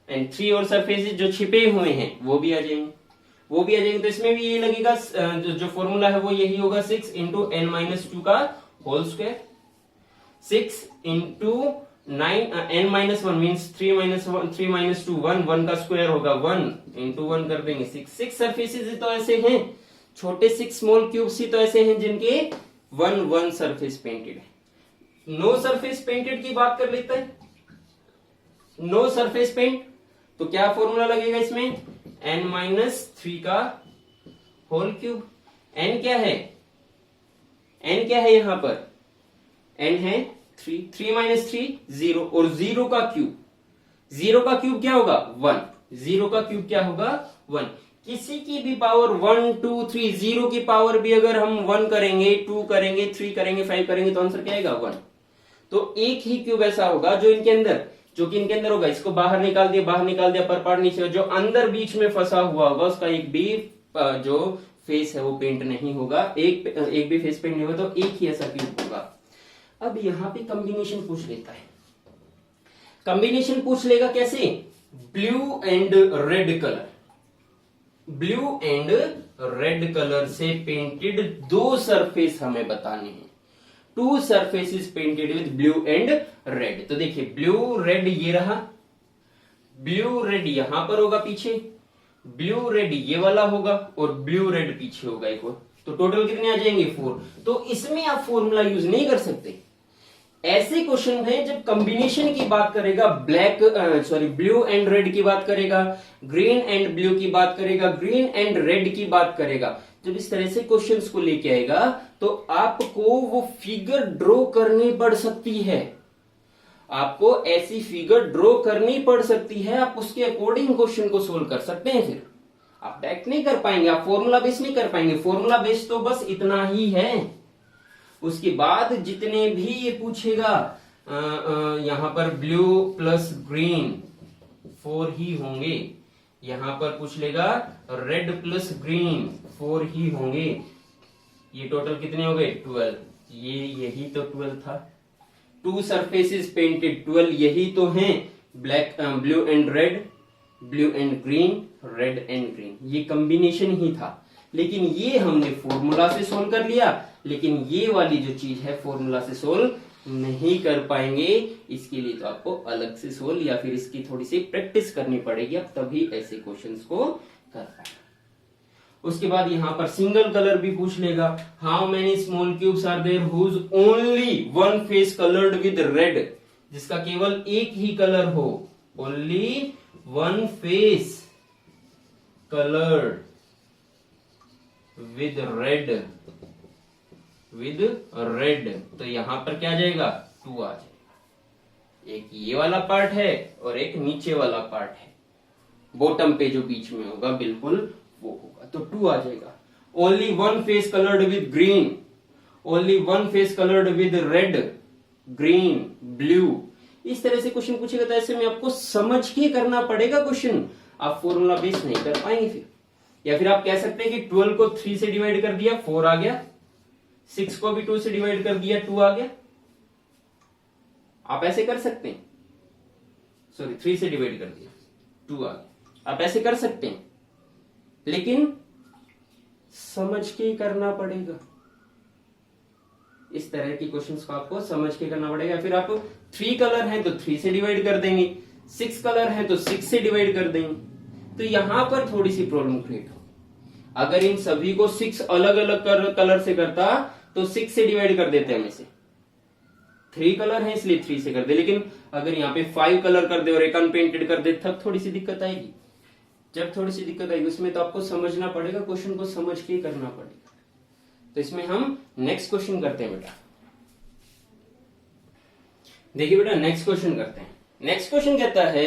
एंड 3 और सरफेसेस जो छिपे हुए हैं वो भी आ जाएंगे, तो इसमें भी ये लगेगा, जो फॉर्मूला है वो यही होगा, 6 इंटू एन माइनस 2 का whole square, 6 into 9 N minus 1 means 3 minus 2 1 का स्क्वायर होगा 1 इंटू 1 कर देंगे 6 सरफेसेस तो ऐसे हैं, छोटे 6 स्मॉल क्यूब्स ही तो ऐसे हैं जिनके 1 सरफेस पेंटेड है। नो सरफेस पेंटेड की बात कर लेते हैं, नो सरफेस पेंट, तो क्या फॉर्मूला लगेगा इसमें, n माइनस 3 का होल क्यूब। n क्या है, यहां पर n है 3 माइनस 3 0, और 0 का क्यूब क्या होगा 1, 0 का क्यूब क्या होगा 1। किसी की भी पावर 1 2 3, 0 की पावर भी अगर हम 1 करेंगे, 2 करेंगे, 3 करेंगे, 5 करेंगे तो आंसर क्या आएगा 1। तो एक ही क्यूब ऐसा होगा जो इनके अंदर होगा, इसको बाहर निकाल दिया पर पार्ट नीचे, जो अंदर बीच में फंसा हुआ होगा उसका एक भी जो फेस है वो पेंट नहीं होगा, एक भी फेस पेंट नहीं होगा, तो एक ही ऐसा क्यूब होगा। अब यहां पे कॉम्बिनेशन पूछ लेता है, कॉम्बिनेशन पूछ लेगा कैसे, ब्लू एंड रेड कलर से पेंटेड 2 सरफेस हमें बताने हैं, 2 surfaces painted with blue and red. तो देखिए ब्लू रेड ये रहा, ब्लू रेड यहां पर होगा पीछे, ब्लू रेड ये वाला होगा और ब्लू रेड पीछे होगा एक और, तो टोटल कितने आ जाएंगे 4। तो इसमें आप फॉर्मूला यूज नहीं कर सकते। ऐसे क्वेश्चन है जब कॉम्बिनेशन की बात करेगा, ब्लू एंड रेड की बात करेगा, ग्रीन एंड ब्लू की बात करेगा, ग्रीन एंड रेड की बात करेगा, जब इस तरह से क्वेश्चंस को लेके आएगा तो आपको वो फिगर ड्रॉ करनी पड़ सकती है, आपको ऐसी फिगर ड्रॉ करनी पड़ सकती है, आप उसके अकॉर्डिंग क्वेश्चन को सोल्व कर सकते हैं। फिर आप डायरेक्ट नहीं कर पाएंगे, आप फॉर्मूला बेस नहीं कर पाएंगे, फॉर्मूला बेस तो बस इतना ही है। उसके बाद जितने भी ये पूछेगा यहां पर ब्लू प्लस ग्रीन 4 ही होंगे, यहां पर पूछ लेगा रेड प्लस ग्रीन 4 ही होंगे, ये टोटल कितने हो गए 12, यही तो 12 था, 2 सरफेसेस पेंटेड 12 यही तो हैं, blue and red, blue and green, red and green, ये कॉम्बिनेशन ही था। लेकिन ये हमने फॉर्मूला से सोल्व कर लिया, लेकिन ये वाली जो चीज है फॉर्मूला से सोल्व नहीं कर पाएंगे, इसके लिए तो आपको अलग से सोल्व या फिर इसकी थोड़ी सी प्रैक्टिस करनी पड़ेगी, आप तभी ऐसे क्वेश्चंस को कर पाएंगे। उसके बाद यहां पर सिंगल कलर भी पूछ लेगा, how many small cubes are there whose only 1 face coloured with red, जिसका केवल एक ही कलर हो, only 1 face coloured with red, तो यहां पर क्या आ जाएगा 2 आ जाएगा। एक ये वाला पार्ट है और एक नीचे वाला पार्ट है, बॉटम पे जो बीच में होगा बिल्कुल वो होगा, तो 2 आ जाएगा। Only 1 face coloured with green, only 1 face coloured with red, green, blue, इस तरह से क्वेश्चन पूछेगा तो ऐसे में आपको समझ के करना पड़ेगा क्वेश्चन, आप फॉर्मूला बेस नहीं कर पाएंगे फिर। या फिर आप कह सकते हैं कि 12 को 3 से डिवाइड कर दिया 4 आ गया, 6 को भी 2 से डिवाइड कर दिया 2 आ गया, आप ऐसे कर सकते हैं, सॉरी 3 से डिवाइड कर दिया 2 आ गया, आप ऐसे कर सकते हैं, लेकिन समझ के करना पड़ेगा, इस तरह की क्वेश्चंस को आपको समझ के करना पड़ेगा। फिर आप 3 कलर हैं तो 3 से डिवाइड कर देंगे, 6 कलर हैं तो 6 से डिवाइड कर देंगे, तो यहां पर थोड़ी सी प्रॉब्लम क्रिएट हो। अगर इन सभी को 6 अलग अलग कलर से करता तो 6 से डिवाइड कर देते हम इसे, 3 कलर है इसलिए 3 से कर दे, लेकिन अगर यहाँ पे 5 कलर कर दे और एक अनपेंटेड कर दे तब थोड़ी सी दिक्कत आएगी। जब थोड़ी सी दिक्कत आएगी उसमें तो आपको समझना पड़ेगा, क्वेश्चन को समझ के करना पड़ेगा। तो इसमें हम नेक्स्ट क्वेश्चन करते हैं बेटा, देखिए बेटा नेक्स्ट क्वेश्चन करते हैं। नेक्स्ट क्वेश्चन कहता है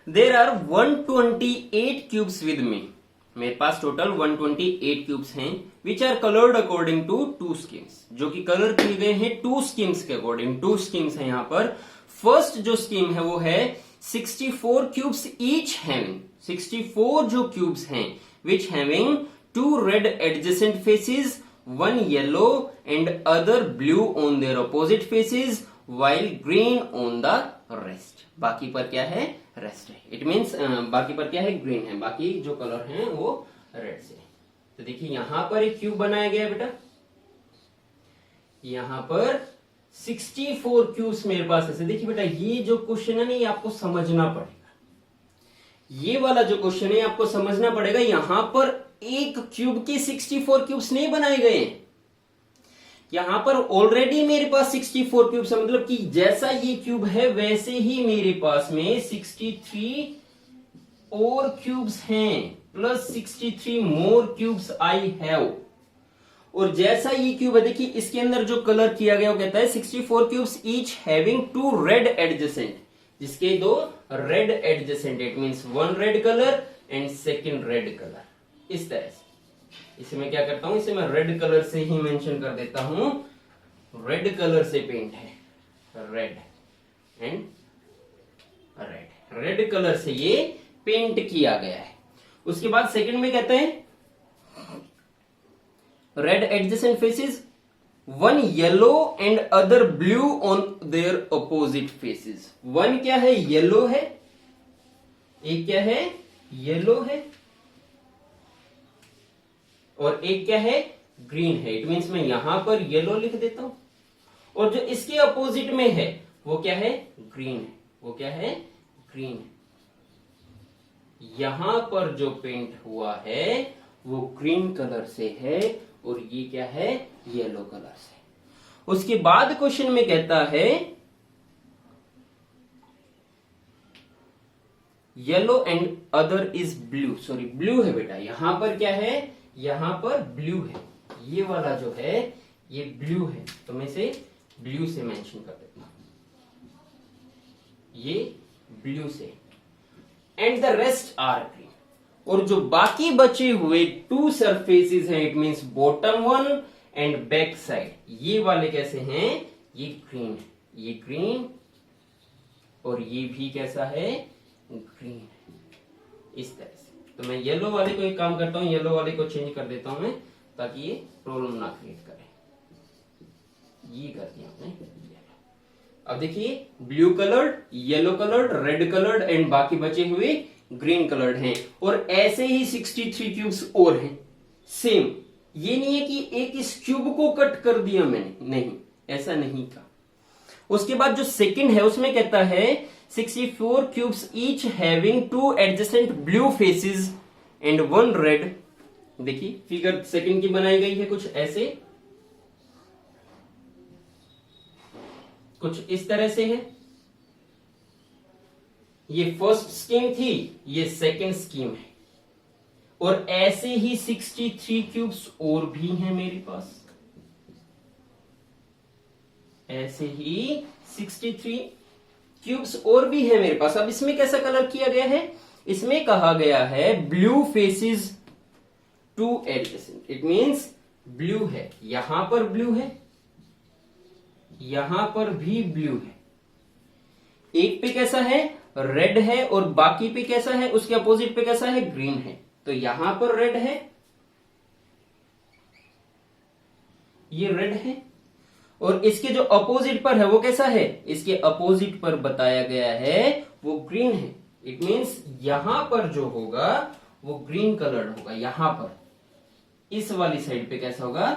there are 128 cubes with me, मेरे पास टोटल 128 क्यूब्स हैं which are coloured according to 2 schemes, जो कि कलर किए गए हैं 2 स्कीम्स के अकॉर्डिंग। 2 स्कीम्स है यहाँ पर। फर्स्ट जो स्कीम है वो है 64 क्यूब्स ईच हैविंग, 64 जो क्यूब्स हैं which having 2 red adjacent faces, 1 yellow and other blue on their opposite faces while green on the rest। बाकी पर क्या है? रेस्ट है। इट मीन्स बाकी पर क्या है? ग्रीन है, बाकी जो कलर हैं वो रेड से। तो देखिए यहां पर एक क्यूब बनाया गया बेटा, यहां पर 64 क्यूब्स मेरे पास ऐसे। देखिए बेटा ये जो क्वेश्चन है ना ये आपको समझना पड़ेगा, ये वाला जो क्वेश्चन है आपको समझना पड़ेगा। यहां पर एक क्यूब के 64 क्यूब्स नहीं बनाए गए हैं, यहां पर ऑलरेडी मेरे पास 64 क्यूब्स है, मतलब कि जैसा ये क्यूब है वैसे ही मेरे पास में 63 और क्यूब्स हैं, plus 63 more cubes I have. और जैसा ये क्यूब है देखिए इसके अंदर जो कलर किया गया वो कहता है 64 cubes each having 2 red adjacent, जिसके 2 red adjacent, it means 1 red colour and second red colour. इस तरह से इसे मैं क्या करता हूं, इसे मैं रेड कलर से ही मेंशन कर देता हूं, रेड कलर से पेंट है, red and red, red colour से ये पेंट किया गया है। उसके बाद सेकंड में कहते हैं red adjacent faces, 1 yellow and other blue on their opposite faces. 1 क्या है? येलो है, एक क्या है? येलो है, और एक क्या है? ग्रीन है। इट मींस मैं यहां पर येलो लिख देता हूं, और जो इसके अपोजिट में है वो क्या है? ग्रीन है। वो क्या है? ग्रीन है। यहां पर जो पेंट हुआ है वो ग्रीन कलर से है, और ये क्या है? येलो कलर से। उसके बाद क्वेश्चन में कहता है yellow and other is blue, sorry blue है बेटा, यहां पर क्या है? यहां पर ब्लू है, ये वाला जो है ये ब्लू है, तो मैं इसे ब्लू से मेंशन कर देता हूं, ये ब्लू से। And the rest are green, और जो बाकी बचे हुए 2 सरफेसेस हैं, it means bottom 1 and back side, ये वाले कैसे हैं? ये ग्रीन है, ये ग्रीन, और ये भी कैसा है? ग्रीन। इस तरह से तो मैं येलो वाले को एक काम करता हूं, येलो वाले को चेंज कर देता हूं मैं, ताकि ये प्रॉब्लम ना क्रिएट करे। ये कर दिया हमने। अब देखिए blue coloured, yellow coloured, red coloured and बाकी बचे हुए ग्रीन कलर्ड हैं, और ऐसे ही 63 क्यूब्स और हैं सेम। ये नहीं है कि एक इस क्यूब को कट कर दिया मैंने, नहीं, ऐसा नहीं था। उसके बाद जो सेकंड है उसमें कहता है 64 cubes each having 2 adjacent blue faces and 1 red। देखिए फिगर सेकंड की बनाई गई है कुछ ऐसे, कुछ इस तरह से है। ये फर्स्ट स्कीम थी, ये सेकंड स्कीम है, और ऐसे ही 63 क्यूब्स और भी हैं मेरे पास, ऐसे ही 63 क्यूब्स और भी है मेरे पास। अब इसमें कैसा कलर किया गया है? इसमें कहा गया है blue faces 2 adjacent, it means blue है, यहां पर ब्लू है, यहां पर भी ब्लू है, एक पे कैसा है? रेड है, और बाकी पे कैसा है? उसके अपोजिट पे कैसा है? ग्रीन है। तो यहां पर रेड है, ये रेड है, और इसके जो अपोजिट पर है वो कैसा है? इसके अपोजिट पर बताया गया है वो ग्रीन है। इट मींस यहां पर जो होगा वो ग्रीन कलर होगा, यहां पर इस वाली साइड पे कैसा होगा?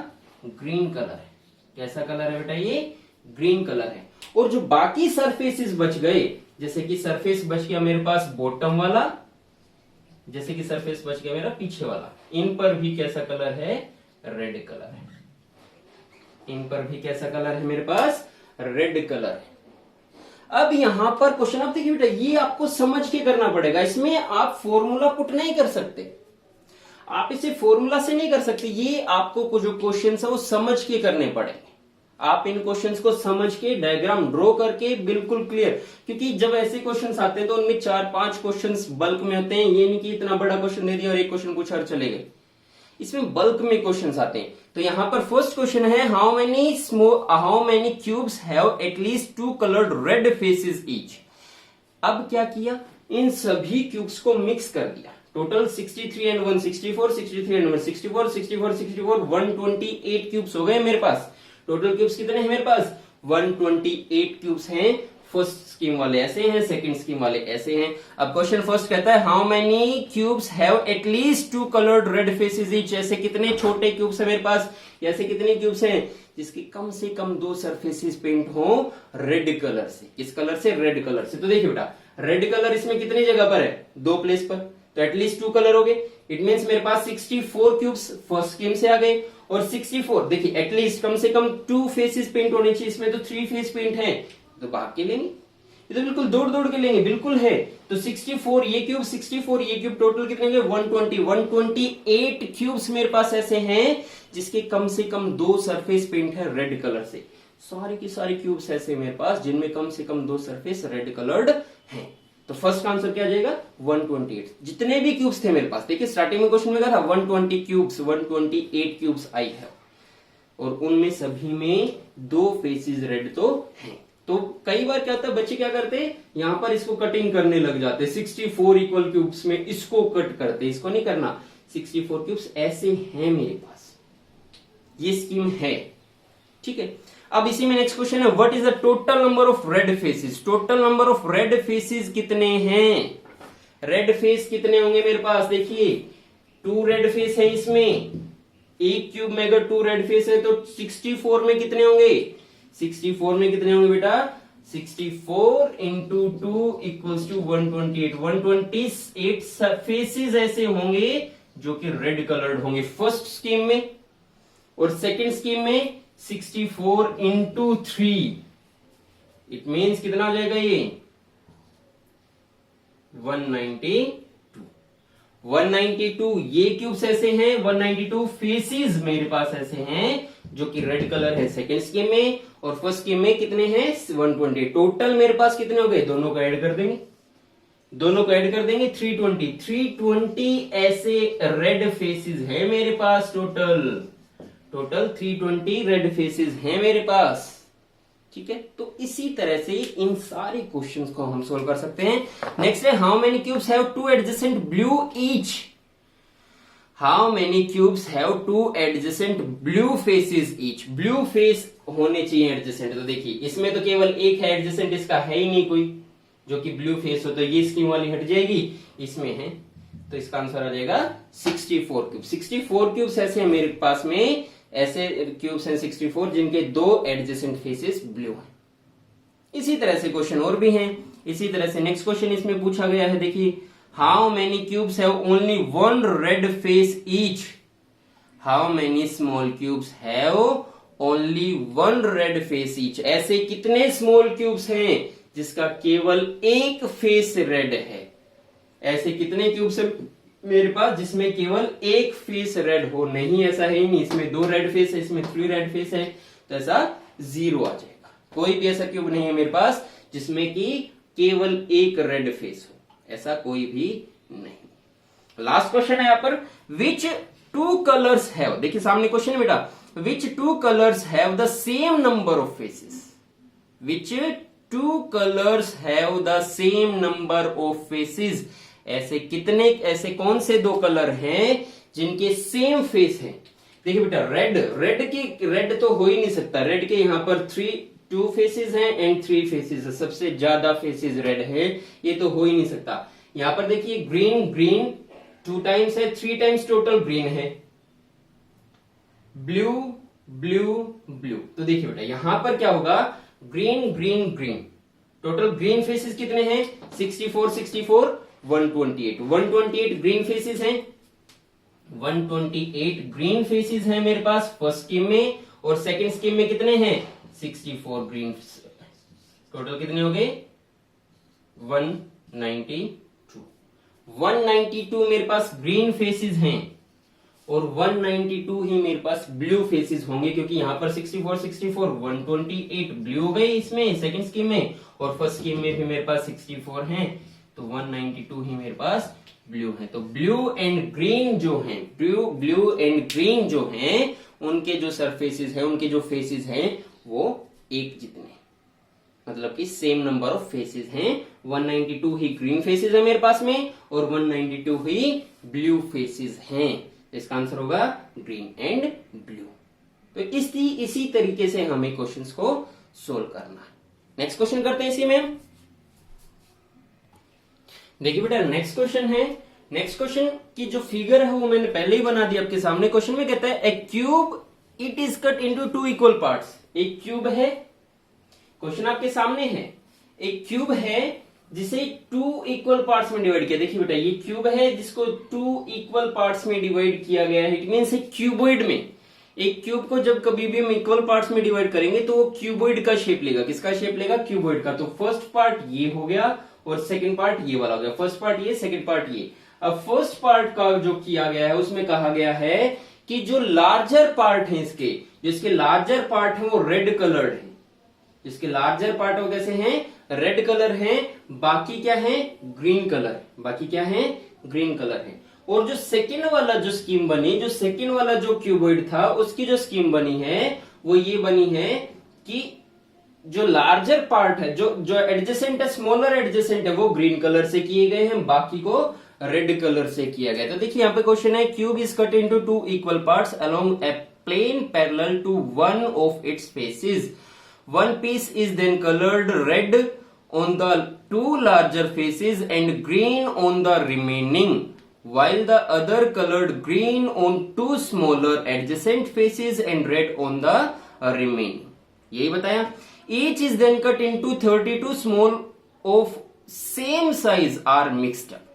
ग्रीन कलर है। कैसा कलर है बेटा? ये ग्रीन कलर है। और जो बाकी सरफेसेस बच गए, जैसे कि सरफेस बच गया मेरे पास बॉटम वाला, जैसे कि सरफेस बच गया मेरा पीछे वाला, इन पर भी कैसा कलर है? रेड कलर है। इन पर भी कैसा कलर है मेरे पास? रेड कलर है। अब यहां पर क्वेश्चन आप देखिए बेटा, ये आपको समझ के करना पड़ेगा, इसमें आप फॉर्मूला पुट नहीं कर सकते, आप इसे फॉर्मूला से नहीं कर सकते, ये आपको जो क्वेश्चन है वो समझ के करने पड़ेंगे। आप इन क्वेश्चंस को समझ के डायग्राम ड्रॉ करके बिल्कुल क्लियर, क्योंकि जब ऐसे क्वेश्चंस आते हैं तो उनमें 4-5 क्वेश्चंस बल्क में होते हैं। ये नहीं कि इतना बड़ा क्वेश्चन दे दिया और एक क्वेश्चन पूछा और चले गए, इसमें बल्क में क्वेश्चंस आते हैं। तो यहां पर फर्स्ट क्वेश्चन है, how many cubes have at least 2 coloured red faces each. अब क्या किया, इन सभी क्यूब्स को मिक्स कर दिया। टोटल 63 एंड 1 64, 63 एंड 1 64, 64 64 128 क्यूब्स हो गए मेरे पास। टोटल क्यूब्स कितने हैं मेरे पास, 128 क्यूब्स हैं। फर्स्ट स्कीम वाले ऐसे हैं, सेकंड स्कीम वाले ऐसे हैं। अब क्वेश्चन फर्स्ट कहता है, how many cubes have at least 2 coloured red faces each. ऐसे कितने छोटे क्यूब्स है मेरे पास, ऐसे कितने क्यूब्स हैं जिसकी कम से कम 2 सरफेसेस पेंट हो रेड कलर से। किस कलर से, रेड कलर से। तो देखिए बेटा, रेड कलर इसमें कितनी जगह पर है, 2 प्लेस पर, तो एटलीस्ट 2 कलर हो गए। इट मींस मेरे पास 64 क्यूब्स फर्स्ट स्कीम से आ गए। और 64 देखिए, एटलीस्ट कम से कम 2 फेसेस पेंट होने चाहिए, इसमें तो 3 फेस पेंट है, तो भाग के लेंगे, ये तो बिल्कुल दौड़ दौड़ के लेंगे, बिल्कुल है। तो 64 ये क्यूब, 64 ये क्यूब, टोटल कितने होंगे 128 क्यूब्स मेरे पास ऐसे हैं जिसके कम से कम 2 सरफेस पेंट है रेड कलर से। सारे की सारी क्यूब्स ऐसे मेरे पास जिनमें कम से कम 2 सरफेस रेड कलर्ड हैं। तो फर्स्ट आंसर क्या आ जाएगा, 128। जितने भी क्यूब्स थे मेरे पास, देखिए स्टार्टिंग में क्वेश्चन में कहा था 120 क्यूब्स, 128 क्यूब्स आई है, और उनमें सभी में 2 फेसेस रेड तो हैं। तो कई बार क्या होता है, बच्चे क्या करते हैं, यहां पर इसको कटिंग करने लग जाते हैं, 64 इक्वल क्यूब्स में इसको कट करते, इसको नहीं करना। 64 क्यूब्स ऐसे हैं मेरे पास, ये स्कीम है, ठीक है। अब इसी में नेक्स्ट क्वेश्चन है, what is the total number of red faces. Total number of red faces कितने हैं, रेड फेस कितने होंगे मेरे पास, देखिए 2 रेड फेस है इसमें, एक क्यूब में अगर 2 रेड फेस है तो 64 में कितने होंगे, 64 में कितने होंगे बेटा, 64 इंटू 2 इक्वल्स टू 128। 128 फेसेस ऐसे होंगे जो कि रेड कलर्ड होंगे फर्स्ट स्कीम में, और सेकंड स्कीम में 64 इंटू 3, इट मीन्स कितना हो जाएगा ये 192। 192 ये क्यूब्स ऐसे हैं, 192 फेसेस मेरे पास ऐसे हैं जो कि रेड कलर है सेकेंड स्कीम में, और फर्स्ट स्कीम में कितने हैं 120। टोटल मेरे पास कितने हो गए, दोनों को ऐड कर देंगे, दोनों को ऐड कर देंगे 320 ऐसे रेड फेसेस है मेरे पास। टोटल 320 रेड फेसेस हैं मेरे पास, ठीक है। तो इसी तरह से इन सारे क्वेश्चंस को हम सोल्व कर सकते हैं। नेक्स्ट है, how many cubes have 2 adjacent blue each. How many cubes have 2 adjacent blue faces each. Blue face होने चाहिए एडजेसेंट। तो देखिए इसमें तो केवल एक है एडजेसेंट, इसका है ही नहीं कोई जो कि ब्लू फेस हो, तो ये स्कीम वाली हट जाएगी, इसमें है, तो इसका आंसर आ जाएगा 64 क्यूब। 64 क्यूब्स ऐसे हैं मेरे पास में, ऐसे क्यूब्स हैं 64 जिनके 2 एडजेसेंट फेसेस ब्लू हैं। इसी तरह से क्वेश्चन और भी हैं। इसी तरह से नेक्स्ट क्वेश्चन इसमें पूछा गया है, देखिए how many cubes have only 1 red face each. How many small cubes have only 1 red face each. ऐसे कितने स्मॉल क्यूब्स हैं जिसका केवल एक फेस रेड है। ऐसे कितने क्यूब्स हैं मेरे पास जिसमें केवल एक फेस रेड हो, नहीं ऐसा है ही नहीं, इसमें 2 रेड फेस है, इसमें 3 रेड फेस है, तो ऐसा 0 आ जाएगा। कोई भी ऐसा क्यूब नहीं है मेरे पास जिसमें कि केवल एक रेड फेस हो, ऐसा कोई भी नहीं। लास्ट क्वेश्चन है यहां पर, विच 2 कलर्स हैव, देखिए सामने क्वेश्चन है बेटा, विच 2 colours have the same number of faces. Which 2 colours have the same number of faces. ऐसे कितने, ऐसे कौन से 2 कलर हैं जिनके सेम फेस हैं। देखिए बेटा, रेड तो हो ही नहीं सकता, रेड के यहां पर 2 फेसेस हैं एंड 3 फेसेस है, सबसे ज्यादा फेसेस रेड है, ये तो हो ही नहीं सकता। यहां पर देखिए ग्रीन 2 टाइम्स है, 3 टाइम्स टोटल ग्रीन है, ब्लू, तो देखिए बेटा यहां पर क्या होगा, ग्रीन, टोटल ग्रीन फेसेस कितने हैं 64 128 ग्रीन फेसेस हैं, 128 ग्रीन फेसेस हैं मेरे पास फर्स्ट स्कीम में, और सेकंड स्कीम में कितने हैं 64 ग्रीन। टोटल कितने हो गए 192 मेरे पास ग्रीन फेसेस हैं, और 192 ही मेरे पास ब्लू फेसेस होंगे, क्योंकि यहाँ पर 64 64 128 ब्लू हो गए इसमें सेकंड स्कीम में, और फर्स्ट स्कीम में भी मेरे पास 64 हैं, तो 192 ही मेरे पास ब्लू है। तो ब्लू एंड ग्रीन जो हैं, ब्लू एंड ग्रीन जो हैं, उनके जो सरफेसेस हैं, उनके जो फेसेस हैं वो एक जितने, मतलब कि सेम नंबर ऑफ फेसेस हैं। 192 ही ग्रीन फेसेस है मेरे पास में और 192 ही ब्लू फेसेस हैं। इसका आंसर होगा ग्रीन एंड ब्लू। तो इसी तरीके से हमें क्वेश्चंस को सोल्व करना है। नेक्स्ट क्वेश्चन करते हैं इसी में। देखिए बेटा नेक्स्ट क्वेश्चन है, नेक्स्ट क्वेश्चन की जो फिगर है वो मैंने पहले ही बना दी आपके सामने। क्वेश्चन में कहता है a cube it is cut into 2 equal parts. एक क्यूब है, क्वेश्चन आपके सामने है, एक क्यूब है जिसे 2 इक्वल पार्ट्स में डिवाइड किया। देखिए बेटा ये क्यूब है जिसको 2 इक्वल पार्ट्स में डिवाइड किया गया है। इट मींस एक क्यूबॉइड में, एक क्यूब को जब कभी भी हम इक्वल पार्ट्स में डिवाइड करेंगे तो वो क्यूबॉइड का शेप लेगा। किसका शेप लेगा? क्यूबॉइड का। तो फर्स्ट पार्ट ये हो गया और सेकंड पार्ट ये वाला हो गया। फर्स्ट पार्ट ये, सेकंड पार्ट ये। अब फर्स्ट पार्ट का जो किया गया है उसमें कहा गया है कि जो लार्जर पार्ट है इसके, जिसके लार्जर पार्ट है वो रेड कलर्ड है। जिसके लार्जर पार्ट वो कैसे हैं? रेड कलर है, बाकी क्या है? Green colour. बाकी क्या है? ग्रीन कलर है। और जो सेकंड वाला जो स्कीम बनी, जो सेकंड वाला जो क्यूबॉइड था उसकी जो स्कीम बनी है वो ये बनी है कि जो लार्जर पार्ट है, जो एडजेसेंट है, स्मॉलर एडजेसेंट है, वो ग्रीन कलर से किए गए हैं, बाकी को रेड कलर से किया गया। तो देखिए यहाँ पे क्वेश्चन है cube is cut into 2 equal parts along a plane parallel to one of its faces. One piece is then colored red on the 2 larger faces and green on the remaining, while the other colored green on 2 smaller adjacent faces and red on the remaining. यही बताया। Each is then cut into 32 small of same size are mixed up.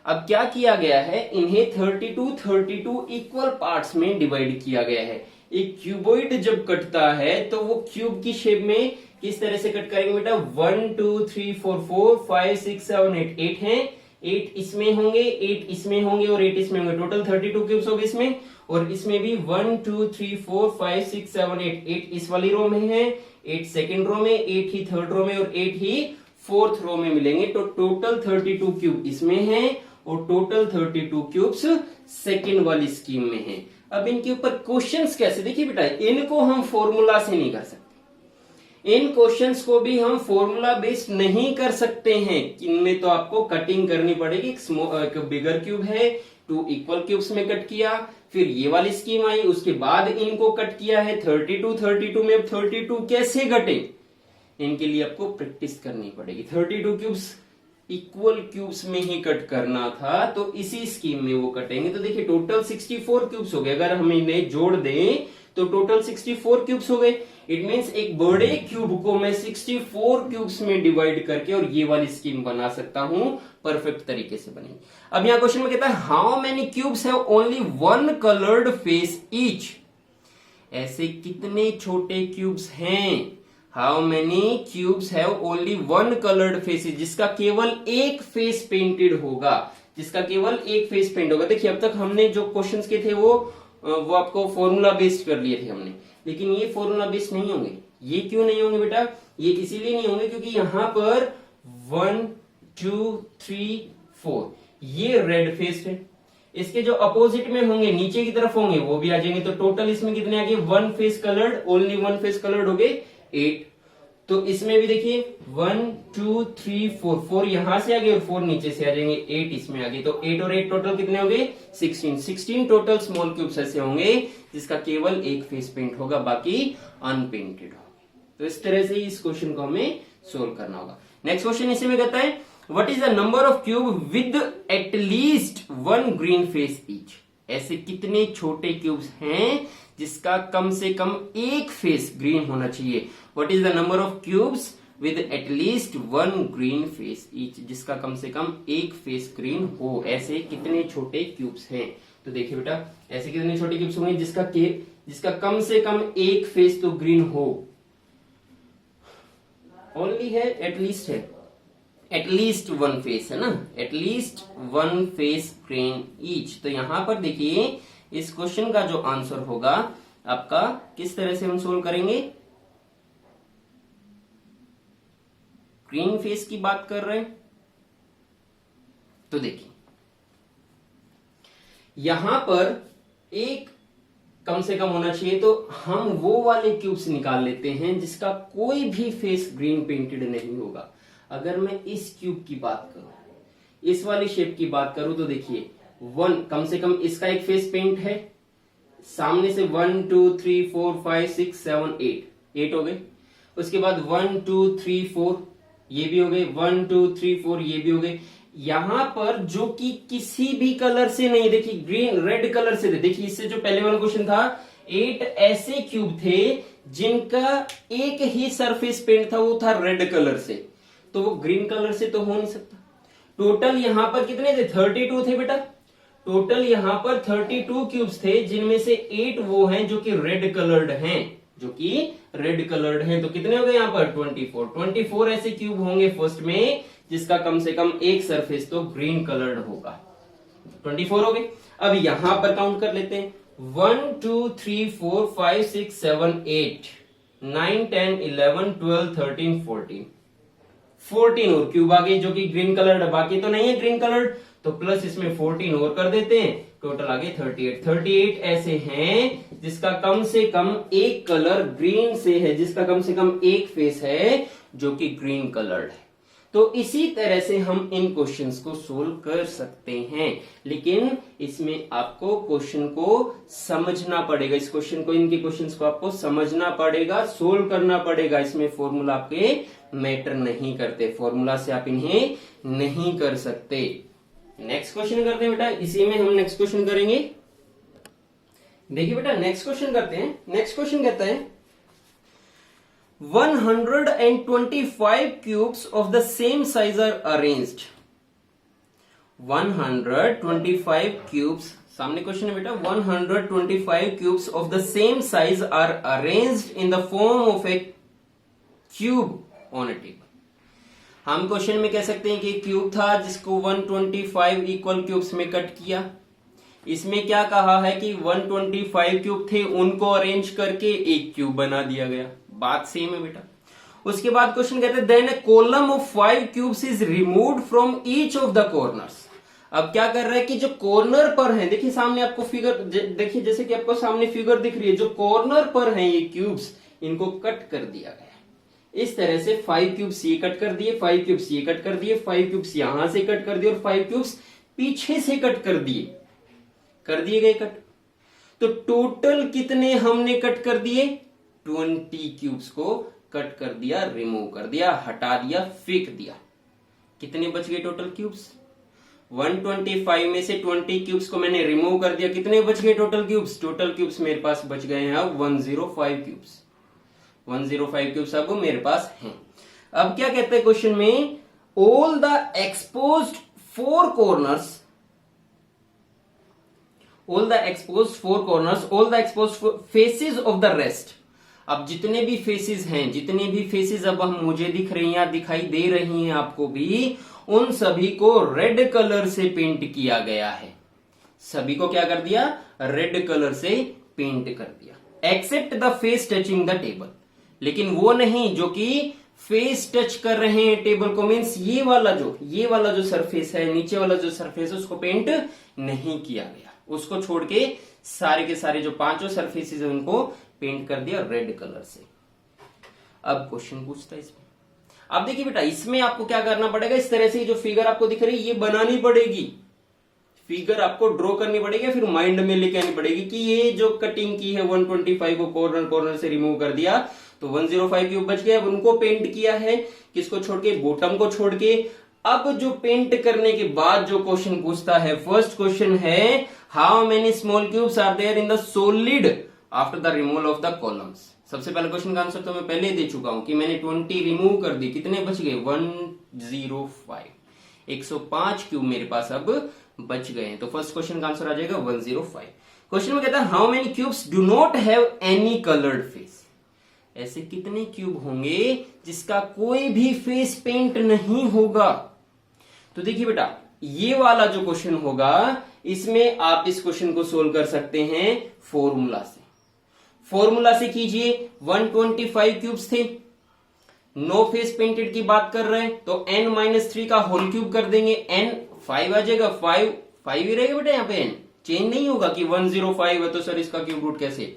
अब क्या किया गया है? इन्हें 32 इक्वल पार्ट्स में डिवाइड किया गया है। एक क्यूबॉइड जब कटता है तो वो क्यूब की शेप में किस तरह से कट करेंगे बेटा? 1 2 3 4 4 5 6 7 8 8 हैं, 8 इसमें होंगे, 8 इसमें होंगे और 8 इसमें होंगे। टोटल 32 क्यूब्स हो गए इसमें। और इसमें भी 1 2 3 4 5 6 7 8 8 इस वाली रो में है, 8 सेकेंड रो में, 8 ही थर्ड रो में और 8 ही फोर्थ रो में मिलेंगे। तो टोटल 32 क्यूब इसमें है और टोटल 32 क्यूब्स सेकेंड वाली स्कीम में है। अब इनके ऊपर क्वेश्चंस कैसे? देखिए बेटा इनको हम फॉर्मूला से नहीं कर सकते, इन क्वेश्चंस को भी हम फॉर्मूला बेस्ड नहीं कर सकते हैं। इनमें तो आपको कटिंग करनी पड़ेगी। एक बिगर क्यूब है, 2 इक्वल क्यूब्स में कट किया, फिर ये वाली स्कीम आई, उसके बाद इनको कट किया है 32 में। अब 32 कैसे कटे? इनके लिए आपको प्रैक्टिस करनी पड़ेगी। 32 क्यूब्स इक्वल क्यूब्स में ही कट करना था, तो इसी स्कीम में वो कटेंगे। तो देखिए टोटल 64 क्यूब्स हो गए। अगर हम इन्हें जोड़ दें तो टोटल 64 क्यूब्स हो गए। इट मींस एक बड़े क्यूब को मैं 64 क्यूब्स में डिवाइड करके और ये वाली स्कीम बना सकता हूं, परफेक्ट तरीके से बनेगी। अब यहां क्वेश्चन में कहता है how many cubes have only 1 coloured face each. ऐसे कितने छोटे क्यूब्स हैं? How many cubes have only 1 coloured faces, जिसका केवल एक फेस पेंटेड होगा, जिसका केवल एक फेस पेंट होगा। देखिए अब तक हमने जो क्वेश्चंस के थे वो आपको फॉर्मूला बेस्ड कर लिए थे हमने, लेकिन ये फॉर्मूला बेस्ड नहीं होंगे। ये क्यों नहीं होंगे बेटा? ये इसीलिए नहीं होंगे क्योंकि यहां पर 1 2 3 4 ये रेड फेस है। इसके जो अपोजिट में होंगे, नीचे की तरफ होंगे, वो भी आ जाएंगे। तो टोटल इसमें कितने आ गए? 1 face coloured, only 1 face coloured हो गए 8। तो इसमें भी देखिए 1 2 3 4 यहां से आ गए और 4 नीचे से आ जाएंगे, 8 इसमें आ गए। तो 8 और 8 टोटल कितने हो गए? 16 टोटल स्मॉल क्यूब्स ऐसे होंगे जिसका केवल एक फेस पेंट होगा, बाकी अनपेंटेड होगा। तो इस तरह से इस क्वेश्चन को हमें सोल्व करना होगा। नेक्स्ट क्वेश्चन इसी में कहता है what is the number of cube with at least 1 green face each. ऐसे कितने छोटे क्यूब्स हैं जिसका कम से कम एक फेस ग्रीन होना चाहिए? What is the number of cubes with at least 1 green face each, जिसका कम से कम एक फेस ग्रीन हो। ऐसे कितने छोटे क्यूब्स हैं? तो देखिए बेटा ऐसे कितने छोटे क्यूब्स होंगे जिसका कम से कम एक फेस तो ग्रीन हो। ओनली है, एटलीस्ट है, एटलीस्ट 1 फेस है ना, एटलीस्ट 1 फेस ग्रीन ईच। तो यहां पर देखिए इस क्वेश्चन का जो आंसर होगा आपका, किस तरह से हम सोल्व करेंगे? ग्रीन फेस की बात कर रहे हैं तो देखिए यहां पर एक कम से कम होना चाहिए, तो हम वो वाले क्यूब्स निकाल लेते हैं जिसका कोई भी फेस ग्रीन पेंटेड नहीं होगा। अगर मैं इस क्यूब की बात करूं, इस वाली शेप की बात करूं, तो देखिए कम से कम इसका एक फेस पेंट है, सामने से 1 2 3 4 5 6 7 8 हो गए। उसके बाद 1 2 3 4 ये भी हो गए, 1 2 3 4 ये भी हो गए। यहां पर जो कि किसी भी कलर से नहीं, देखिए ग्रीन रेड कलर से, देखिए इससे जो पहले वाला क्वेश्चन था 8 ऐसे क्यूब थे जिनका एक ही सरफेस पेंट था, वो था रेड कलर से, तो वो ग्रीन कलर से तो हो नहीं सकता। टोटल यहां पर कितने थे? 32 थे बेटा। टोटल यहां पर 32 क्यूब्स थे, जिनमें से 8 वो हैं जो कि रेड कलर्ड हैं, जो कि रेड कलर्ड हैं। तो कितने हो गए यहां पर? 24 ऐसे क्यूब होंगे फर्स्ट में जिसका कम से कम एक सरफेस तो ग्रीन कलर्ड होगा। 24 हो गए। अब यहां पर काउंट कर लेते हैं, 1 2 3 4 5 6 7 8 9 10 11 12 13 14 और क्यूब आ गए जो कि ग्रीन कलर्ड, बाकी तो नहीं है ग्रीन कलर्ड, तो प्लस इसमें 14 और कर देते हैं, टोटल आ गए 38 ऐसे हैं जिसका कम से कम एक कलर ग्रीन से है, जिसका कम से कम एक फेस है जो कि ग्रीन कलर्ड है। तो इसी तरह से हम इन क्वेश्चंस को सोल्व कर सकते हैं, लेकिन इसमें आपको क्वेश्चन को समझना पड़ेगा, इस क्वेश्चन को, इनके क्वेश्चंस को आपको समझना पड़ेगा, सोल्व करना पड़ेगा। इसमें फॉर्मूला आपके मैटर नहीं करते, फॉर्मूला से आप इन्हें नहीं कर सकते। नेक्स्ट क्वेश्चन करते हैं बेटा, इसी में हम नेक्स्ट क्वेश्चन करेंगे। देखिए बेटा नेक्स्ट क्वेश्चन करते हैं। नेक्स्ट क्वेश्चन कहता है 125 cubes of the same size are arranged. 125 cubes, सामने क्वेश्चन है बेटा, 125 cubes of the same size are arranged in the form of a cube on a table. हम क्वेश्चन में कह सकते हैं कि क्यूब था जिसको 125 इक्वल क्यूब्स में कट किया। इसमें क्या कहा है कि 125 क्यूब थे, उनको अरेंज करके एक क्यूब बना दिया गया। बात सेम है बेटा। उसके बाद क्वेश्चन कहते हैं then a column of 5 cubes is removed from each of the corners. अब क्या कर रहा है कि जो कॉर्नर पर है, देखिए सामने आपको फिगर, देखिए जैसे कि आपको सामने फिगर दिख रही है, जो कॉर्नर पर है ये क्यूब्स, इनको कट कर दिया गया। इस तरह से 5 क्यूब्स ये कट कर दिए, 5 क्यूब्स ये कट कर दिए, 5 क्यूब्स यहां से कट कर दिए और 5 क्यूब्स पीछे से कट कर दिए गए कट। तो टोटल कितने हमने कट कर दिए? 20 क्यूब्स को कट कर दिया, रिमूव कर दिया, हटा दिया, फेंक दिया। कितने बच गए टोटल क्यूब्स? 125 में से 20 क्यूब्स को मैंने रिमूव कर दिया, कितने बच गए टोटल क्यूब्स? टोटल क्यूब्स मेरे पास बच गए हैं अब 105 क्यूब्स। 105 क्यूब्स अब मेरे पास हैं। अब क्या कहते हैं क्वेश्चन में, all the exposed 4 corners, all the exposed 4 corners, all the exposed faces of the rest। अब जितने भी फेसेस हैं, जितने भी फेसेस अब हम मुझे दिख रही हैं, दिखाई दे रही हैं आपको भी, उन सभी को रेड कलर से पेंट किया गया है। सभी को क्या कर दिया? रेड कलर से पेंट कर दिया, except the face touching the table. लेकिन वो नहीं जो कि फेस टच कर रहे हैं टेबल को, मीन्स ये वाला जो सरफेस है, नीचे वाला जो सरफेस है, उसको पेंट नहीं किया गया। उसको छोड़ के सारे के सारे जो 5 सरफेसेस है उनको पेंट कर दिया रेड कलर से। अब क्वेश्चन पूछता है इसमें, अब देखिए बेटा इसमें आपको क्या करना पड़ेगा, इस तरह से जो फिगर आपको दिख रही है ये बनानी पड़ेगी, फिगर आपको ड्रॉ करनी पड़ेगी, फिर माइंड में लेके आनी पड़ेगी कि ये जो कटिंग की है 125 को कॉर्नर से रिमूव कर दिया तो 105 क्यूब बच गए। अब उनको पेंट किया है, किसको छोड़ के? बॉटम को छोड़ के। अब जो पेंट करने के बाद जो क्वेश्चन पूछता है, फर्स्ट क्वेश्चन है how many small cubes are there in the solid after the removal of the columns. सबसे पहले क्वेश्चन का आंसर तो मैं पहले दे चुका हूं कि मैंने 20 रिमूव कर दी, कितने बच गए? 105। 105 क्यूब मेरे पास अब बच गए हैं, तो फर्स्ट क्वेश्चन का आंसर आ जाएगा 105। क्वेश्चन में कहता है how many cubes do not have any coloured face. ऐसे कितने क्यूब होंगे जिसका कोई भी फेस पेंट नहीं होगा? तो देखिए बेटा ये वाला जो क्वेश्चन होगा इसमें आप इस क्वेश्चन को सोल्व कर सकते हैं फॉर्मूला से। फॉर्मूला से कीजिए। 125 क्यूब्स थे, नो फेस पेंटेड की बात कर रहे हैं तो n-3 का होल क्यूब कर देंगे। n 5 आ जाएगा, 5 ही रहेगा बेटा, यहाँ पे n चेंज नहीं होगा कि 105 है तो सर इसका क्यूब रूट कैसे,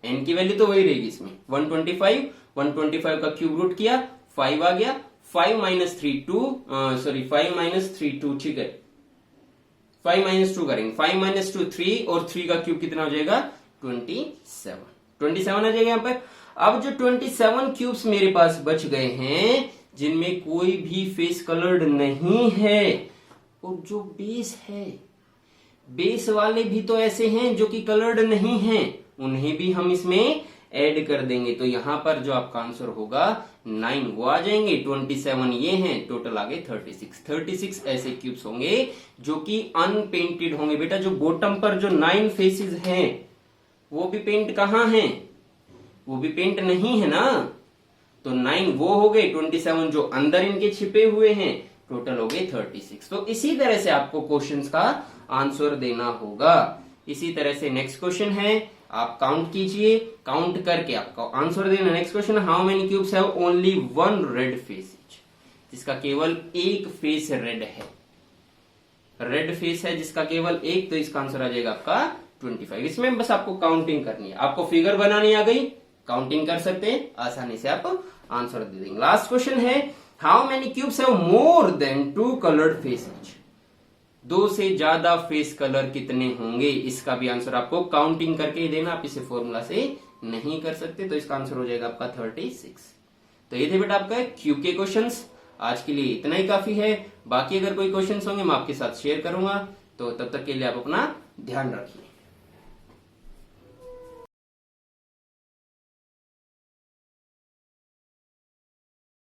n की वैल्यू तो वही रहेगी इसमें। 125 का क्यूब रूट किया, 5 आ गया, 5 माइनस 3 2, ठीक है 5 माइनस 2 करेंगे, 5 माइनस 2 3 और 3 का क्यूब कितना हो जाएगा 27 आ जाएगा यहाँ पर। अब जो 27 क्यूब्स मेरे पास बच गए हैं जिनमें कोई भी फेस कलर्ड नहीं है, और जो बेस है, बेस वाले भी तो ऐसे हैं जो कि कलर्ड नहीं हैं, उन्हें भी हम इसमें ऐड कर देंगे। तो यहां पर जो आपका आंसर होगा 9 वो आ जाएंगे, 27 ये हैं, टोटल आ गए 36 ऐसे क्यूब्स होंगे जो कि अनपेंटेड होंगे। बेटा जो बॉटम पर जो 9 फेसेस हैं वो भी पेंट कहाँ हैं, वो भी पेंट नहीं है ना, तो 9 वो हो गए, 27 जो अंदर इनके छिपे हुए हैं, टोटल हो गए 36। तो इसी तरह से आपको क्वेश्चंस का आंसर देना होगा। इसी तरह से नेक्स्ट क्वेश्चन है, आप काउंट कीजिए, काउंट करके आपका आंसर देना। Next question, how many cubes have only one red face, जिसका केवल एक फेस रेड है, रेड फेस है जिसका केवल एक, तो इसका आंसर आ जाएगा आपका 25। इसमें बस आपको काउंटिंग करनी है, आपको फिगर बनानी आ गई, काउंटिंग कर सकते हैं, आसानी से आप आंसर दे देंगे। लास्ट क्वेश्चन है, how many cubes have more than 2 coloured faces, 2 से ज्यादा फेस कलर कितने होंगे, इसका भी आंसर आपको काउंटिंग करके ही देना, आप इसे फॉर्मूला से नहीं कर सकते, तो इसका आंसर हो जाएगा आपका 36। तो ये थे बेटा आपका क्यूब के क्वेश्चंस। आज के लिए इतना ही काफी है, बाकी अगर कोई क्वेश्चंस होंगे मैं आपके साथ शेयर करूंगा, तो तब तक के लिए आप अपना ध्यान रखिए।